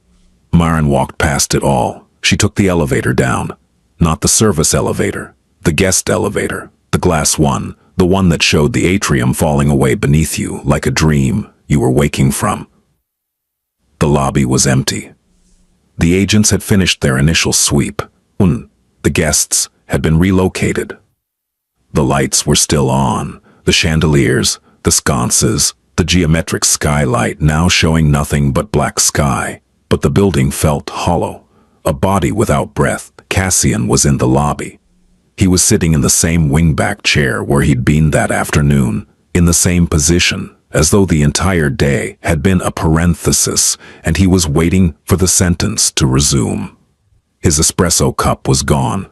Speaker 2: Marin walked past it all. She took the elevator down. Not the service elevator, the guest elevator, the glass one, the one that showed the atrium falling away beneath you like a dream you were waking from. The lobby was empty. The agents had finished their initial sweep. The guests had been relocated. The lights were still on, the chandeliers, the sconces, the geometric skylight now showing nothing but black sky. But the building felt hollow, a body without breath. Cassian was in the lobby. He was sitting in the same wingback chair where he'd been that afternoon, in the same position, as though the entire day had been a parenthesis and he was waiting for the sentence to resume. His espresso cup was gone.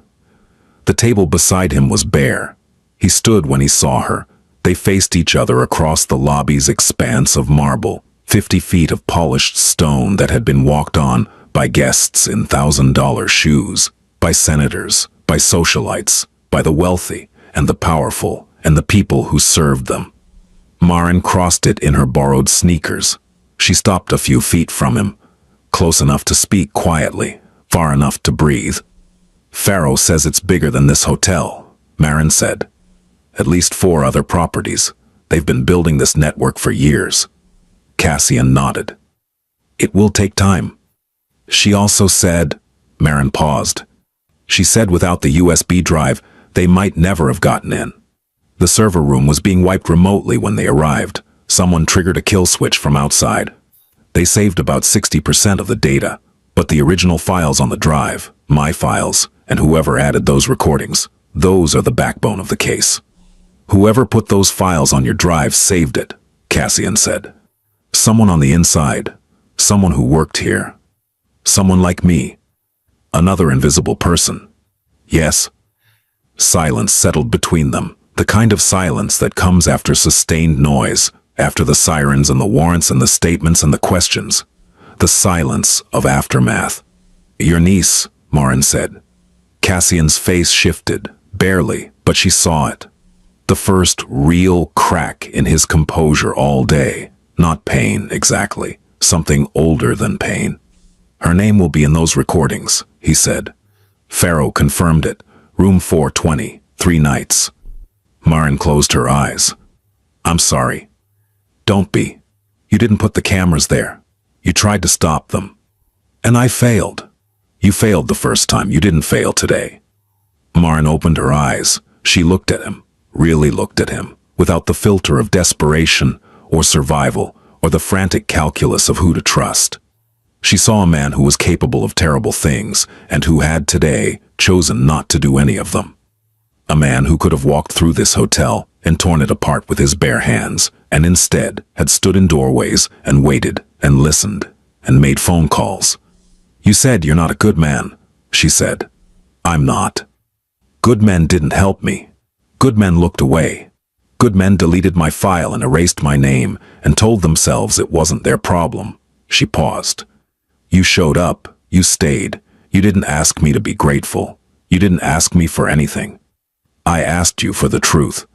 Speaker 2: The table beside him was bare. He stood when he saw her. They faced each other across the lobby's expanse of marble, 50 feet of polished stone that had been walked on by guests in $1,000 shoes, by senators, by socialites, by the wealthy and the powerful and the people who served them. Maren crossed it in her borrowed sneakers. She stopped a few feet from him, close enough to speak quietly, far enough to breathe. Pharaoh says it's bigger than this hotel, Maren said. At least 4 other properties. They've been building this network for years. Cassian nodded. It will take time. She also said, Maren paused. She said without the USB drive, they might never have gotten in. The server room was being wiped remotely when they arrived. Someone triggered a kill switch from outside. They saved about 60% of the data, but the original files on the drive, my files, and whoever added those recordings, those are the backbone of the case. Whoever put those files on your drive saved it, Cassian said. Someone on the inside, someone who worked here. Someone like me. Another invisible person. Yes. Silence settled between them, the kind of silence that comes after sustained noise, after the sirens and the warrants and the statements and the questions. The silence of aftermath. Your niece, Maren said. Cassian's face shifted, barely, but she saw it. The first real crack in his composure all day. Not pain, exactly. Something older than pain. Her name will be in those recordings, he said. Pharaoh confirmed it. Room 420, 3 nights. Maren closed her eyes. I'm sorry. Don't be. You didn't put the cameras there. You tried to stop them. And I failed. You failed the first time. You didn't fail today. Maren opened her eyes. She looked at him, really looked at him, without the filter of desperation or survival or the frantic calculus of who to trust. She saw a man who was capable of terrible things and who had today chosen not to do any of them. A man who could have walked through this hotel and torn it apart with his bare hands, and instead had stood in doorways and waited and listened and made phone calls. You said you're not a good man, she said. I'm not. Good men didn't help me. Good men looked away. Good men deleted my file and erased my name and told themselves it wasn't their problem. She paused. You showed up. You stayed. You didn't ask me to be grateful. You didn't ask me for anything. I asked you for the truth.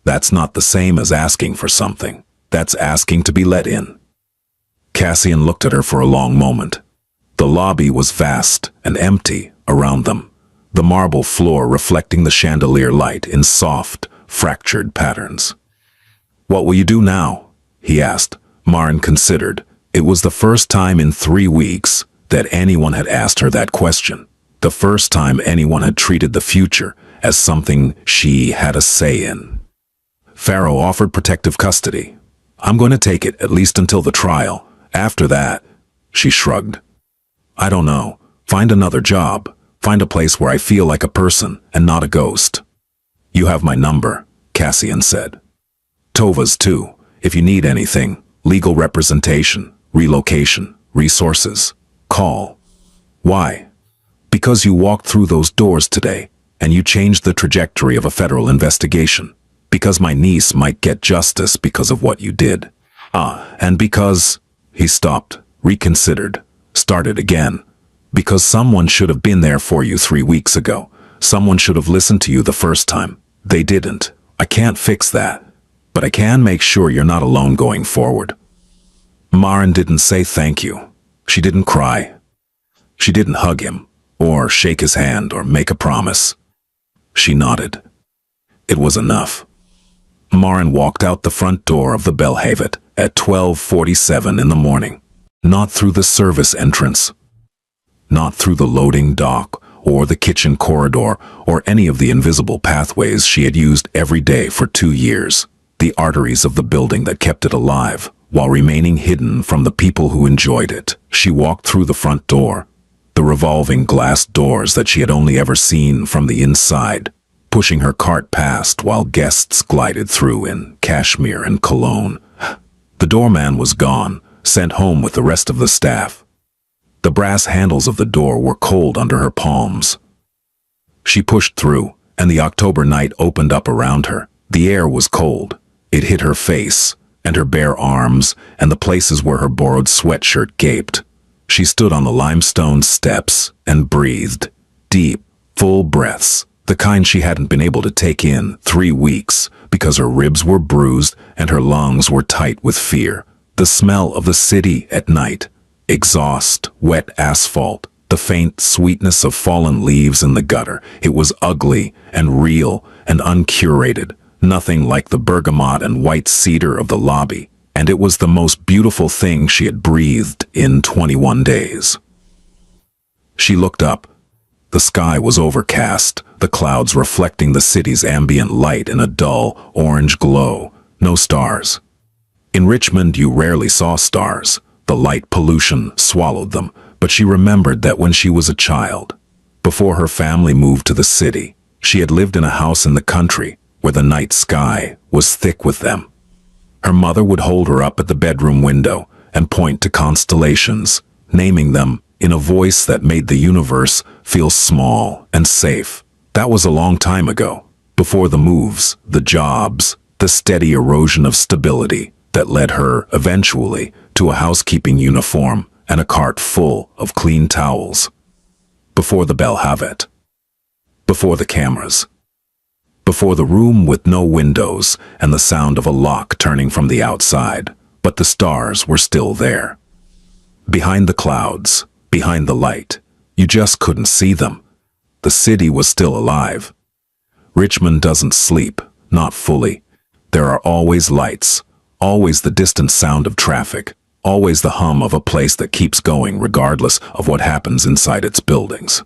Speaker 2: That's not the same as asking for something. That's asking to be let in. Cassian looked at her for a long moment. The lobby was vast and empty around them, the marble floor reflecting the chandelier light in soft, fractured patterns. What will you do now? He asked. Maren considered. It was the first time in 3 weeks that anyone had asked her that question. The first time anyone had treated the future as something she had a say in. Pharaoh offered protective custody. I'm going to take it at least until the trial. After that, she shrugged. I don't know. Find another job. Find a place where I feel like a person and not a ghost. You have my number, Cassian said. Tova's too. If you need anything, legal representation, relocation, resources, call. Why? Because you walked through those doors today, and you changed the trajectory of a federal investigation. Because my niece might get justice because of what you did. And because... He stopped, reconsidered, started again. Because someone should have been there for you 3 weeks ago. Someone should have listened to you the first time. They didn't. I can't fix that. But I can make sure you're not alone going forward. Maren didn't say thank you. She didn't cry. She didn't hug him, or shake his hand, or make a promise. She nodded. It was enough. Maren walked out the front door of the Belhavet at 12:47 in the morning. Not through the service entrance. Not through the loading dock, or the kitchen corridor, or any of the invisible pathways she had used every day for 2 years. The arteries of the building that kept it alive, while remaining hidden from the people who enjoyed it. She walked through the front door, the revolving glass doors that she had only ever seen from the inside, pushing her cart past while guests glided through in cashmere and cologne. The doorman was gone, sent home with the rest of the staff. The brass handles of the door were cold under her palms. She pushed through, and the October night opened up around her. The air was cold. It hit her face, and her bare arms, and the places where her borrowed sweatshirt gaped. She stood on the limestone steps and breathed deep, full breaths, the kind she hadn't been able to take in 3 weeks because her ribs were bruised and her lungs were tight with fear. The smell of the city at night, exhaust, wet asphalt, the faint sweetness of fallen leaves in the gutter. It was ugly and real and uncurated, nothing like the bergamot and white cedar of the lobby, and it was the most beautiful thing she had breathed in 21 days. She looked up. The sky was overcast, the clouds reflecting the city's ambient light in a dull, orange glow. No stars. In Richmond, you rarely saw stars. The light pollution swallowed them, but she remembered that when she was a child, before her family moved to the city, she had lived in a house in the country where the night sky was thick with them. Her mother would hold her up at the bedroom window and point to constellations, naming them in a voice that made the universe feel small and safe. That was a long time ago, before the moves, the jobs, the steady erosion of stability that led her, eventually, to a housekeeping uniform and a cart full of clean towels. Before the Belle Havette. Before the cameras. Before the room with no windows and the sound of a lock turning from the outside. But the stars were still there. Behind the clouds, behind the light, you just couldn't see them. The city was still alive. Richmond doesn't sleep, not fully. There are always lights, always the distant sound of traffic, always the hum of a place that keeps going regardless of what happens inside its buildings.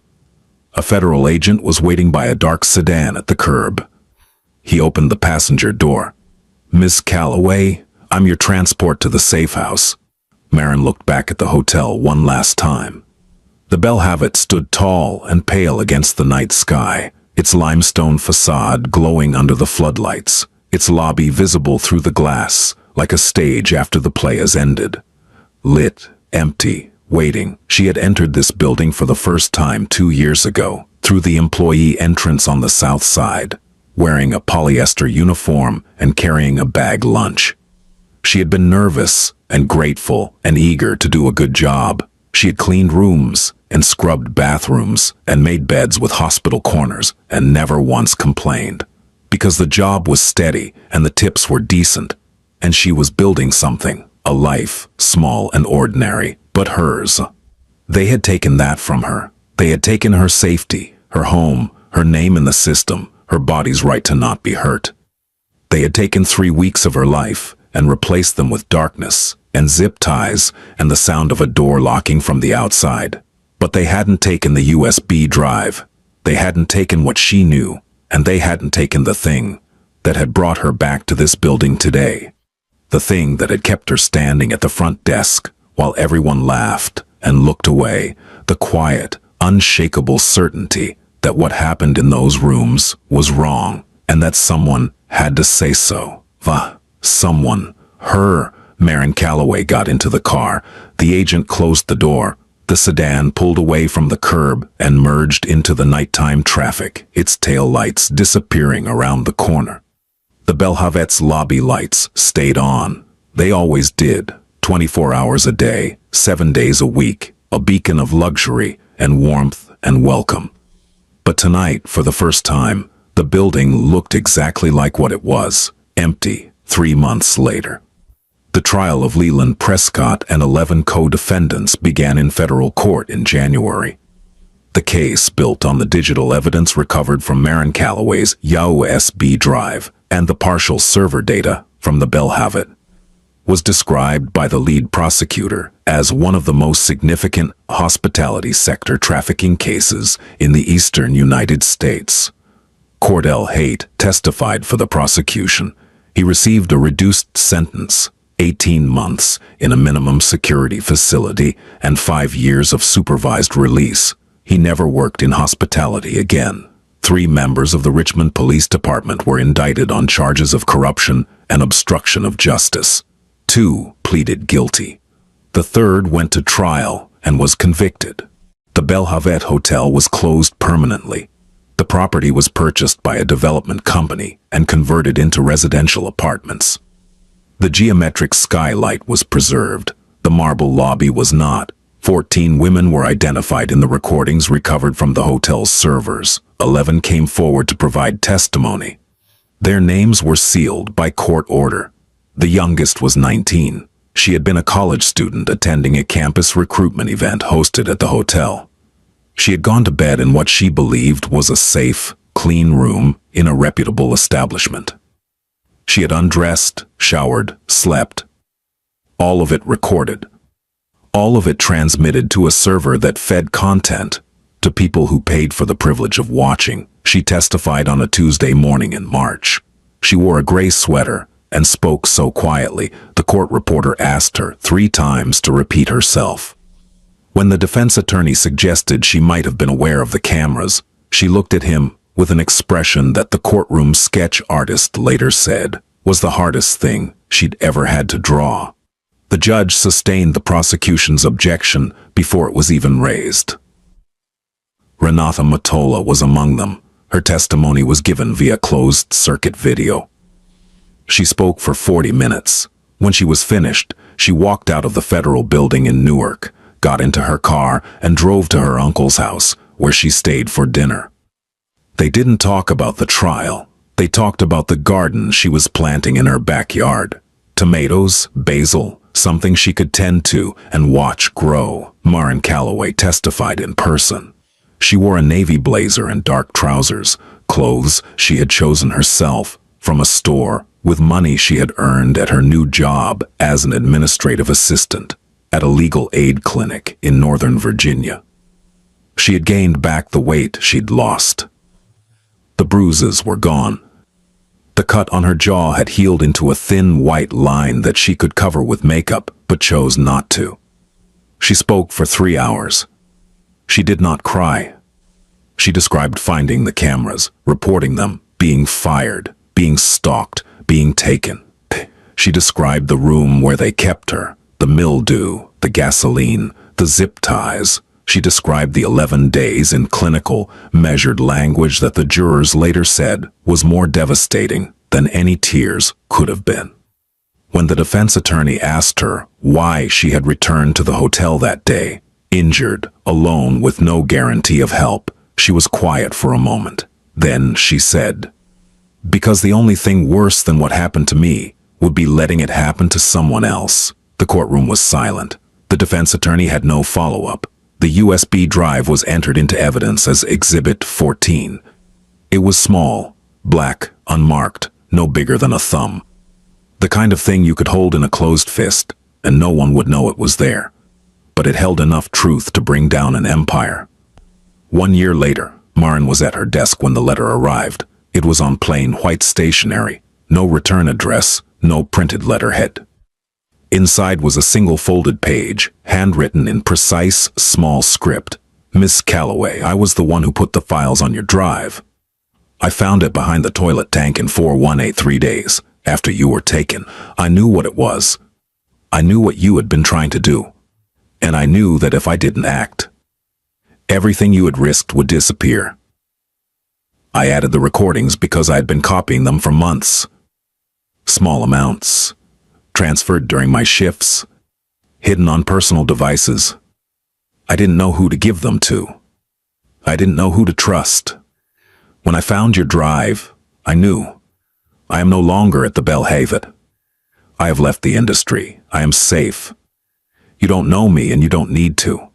Speaker 2: A federal agent was waiting by a dark sedan at the curb. He opened the passenger door. "Miss Calloway, I'm your transport to the safe house." Marin looked back at the hotel one last time. The Belle Havette stood tall and pale against the night sky, its limestone facade glowing under the floodlights, its lobby visible through the glass, like a stage after the play has ended. Lit, empty, waiting. She had entered this building for the first time 2 years ago, through the employee entrance on the south side, wearing a polyester uniform and carrying a bag lunch. She had been nervous and grateful and eager to do a good job. She had cleaned rooms and scrubbed bathrooms and made beds with hospital corners and never once complained. Because the job was steady and the tips were decent, and she was building something, a life, small and ordinary, but hers. They had taken that from her. They had taken her safety, her home, her name in the system, her body's right to not be hurt. They had taken 3 weeks of her life and replaced them with darkness and zip ties and the sound of a door locking from the outside. But they hadn't taken the USB drive. They hadn't taken what she knew, and they hadn't taken the thing that had brought her back to this building today. The thing that had kept her standing at the front desk while everyone laughed and looked away. The quiet, unshakable certainty that what happened in those rooms was wrong and that someone had to say so. Someone. Her. Marin Calloway got into the car. The agent closed the door. The sedan pulled away from the curb and merged into the nighttime traffic, its tail lights disappearing around the corner. The Belle Havette's lobby lights stayed on. They always did, 24 hours a day, 7 days a week, a beacon of luxury and warmth and welcome. But tonight, for the first time, the building looked exactly like what it was, empty, 3 months later. The trial of Leland Prescott and 11 co-defendants began in federal court in January. The case, built on the digital evidence recovered from Marin Calloway's USB drive and the partial server data from the Belle Havette, was described by the lead prosecutor as one of the most significant hospitality sector trafficking cases in the eastern United States. Cordell Haight testified for the prosecution. He received a reduced sentence, 18 months in a minimum security facility and 5 years of supervised release. He never worked in hospitality again. 3 members of the Richmond Police Department were indicted on charges of corruption and obstruction of justice. 2 pleaded guilty. The third went to trial and was convicted. The Belle Havette Hotel was closed permanently. The property was purchased by a development company and converted into residential apartments. The geometric skylight was preserved. The marble lobby was not. 14 women were identified in the recordings recovered from the hotel's servers. 11 came forward to provide testimony. Their names were sealed by court order. The youngest was 19. She had been a college student attending a campus recruitment event hosted at the hotel. She had gone to bed in what she believed was a safe, clean room in a reputable establishment. She had undressed, showered, slept. All of it recorded. All of it transmitted to a server that fed content to people who paid for the privilege of watching. She testified on a Tuesday morning in March. She wore a gray sweater and spoke so quietly, the court reporter asked her 3 times to repeat herself. When the defense attorney suggested she might have been aware of the cameras, she looked at him with an expression that the courtroom sketch artist later said was the hardest thing she'd ever had to draw. The judge sustained the prosecution's objection before it was even raised. Renata Matola was among them. Her testimony was given via closed-circuit video. She spoke for 40 minutes. When she was finished, she walked out of the federal building in Newark, got into her car, and drove to her uncle's house, where she stayed for dinner. They didn't talk about the trial. They talked about the garden she was planting in her backyard. Tomatoes, basil, something she could tend to and watch grow. Maren Calloway testified in person. She wore a navy blazer and dark trousers, clothes she had chosen herself from a store with money she had earned at her new job as an administrative assistant at a legal aid clinic in Northern Virginia. She had gained back the weight she'd lost. The bruises were gone. The cut on her jaw had healed into a thin white line that she could cover with makeup, but chose not to. She spoke for 3 hours. She did not cry. She described finding the cameras, reporting them, being fired, being stalked, being taken. She described the room where they kept her, the mildew, the gasoline, the zip ties. She described the 11 days in clinical, measured language that the jurors later said was more devastating than any tears could have been. When the defense attorney asked her why she had returned to the hotel that day, injured, alone with no guarantee of help, she was quiet for a moment. Then she said, "Because the only thing worse than what happened to me would be letting it happen to someone else." The courtroom was silent. The defense attorney had no follow-up. The USB drive was entered into evidence as Exhibit 14. It was small, black, unmarked, no bigger than a thumb. The kind of thing you could hold in a closed fist, and no one would know it was there. But it held enough truth to bring down an empire. 1 year later, Maren was at her desk when the letter arrived. It was on plain white stationery, no return address, no printed letterhead. Inside was a single folded page, handwritten in precise, small script. "Miss Calloway, I was the one who put the files on your drive. I found it behind the toilet tank in 4183 3 days after you were taken. I knew what it was. I knew what you had been trying to do. And I knew that if I didn't act, everything you had risked would disappear. I added the recordings because I had been copying them for months. Small amounts. Transferred during my shifts, hidden on personal devices. I didn't know who to give them to. I didn't know who to trust. When I found your drive, I knew. I am no longer at the Belhaven. I have left the industry. I am safe. You don't know me and you don't need to.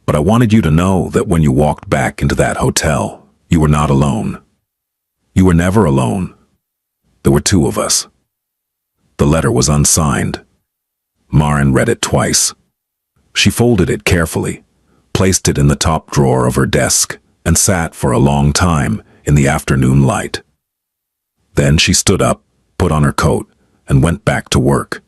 Speaker 2: But I wanted you to know that when you walked back into that hotel, you were not alone. You were never alone. There were 2 of us." The letter was unsigned. Maren read it twice. She folded it carefully, placed it in the top drawer of her desk, and sat for a long time in the afternoon light. Then she stood up, put on her coat, and went back to work.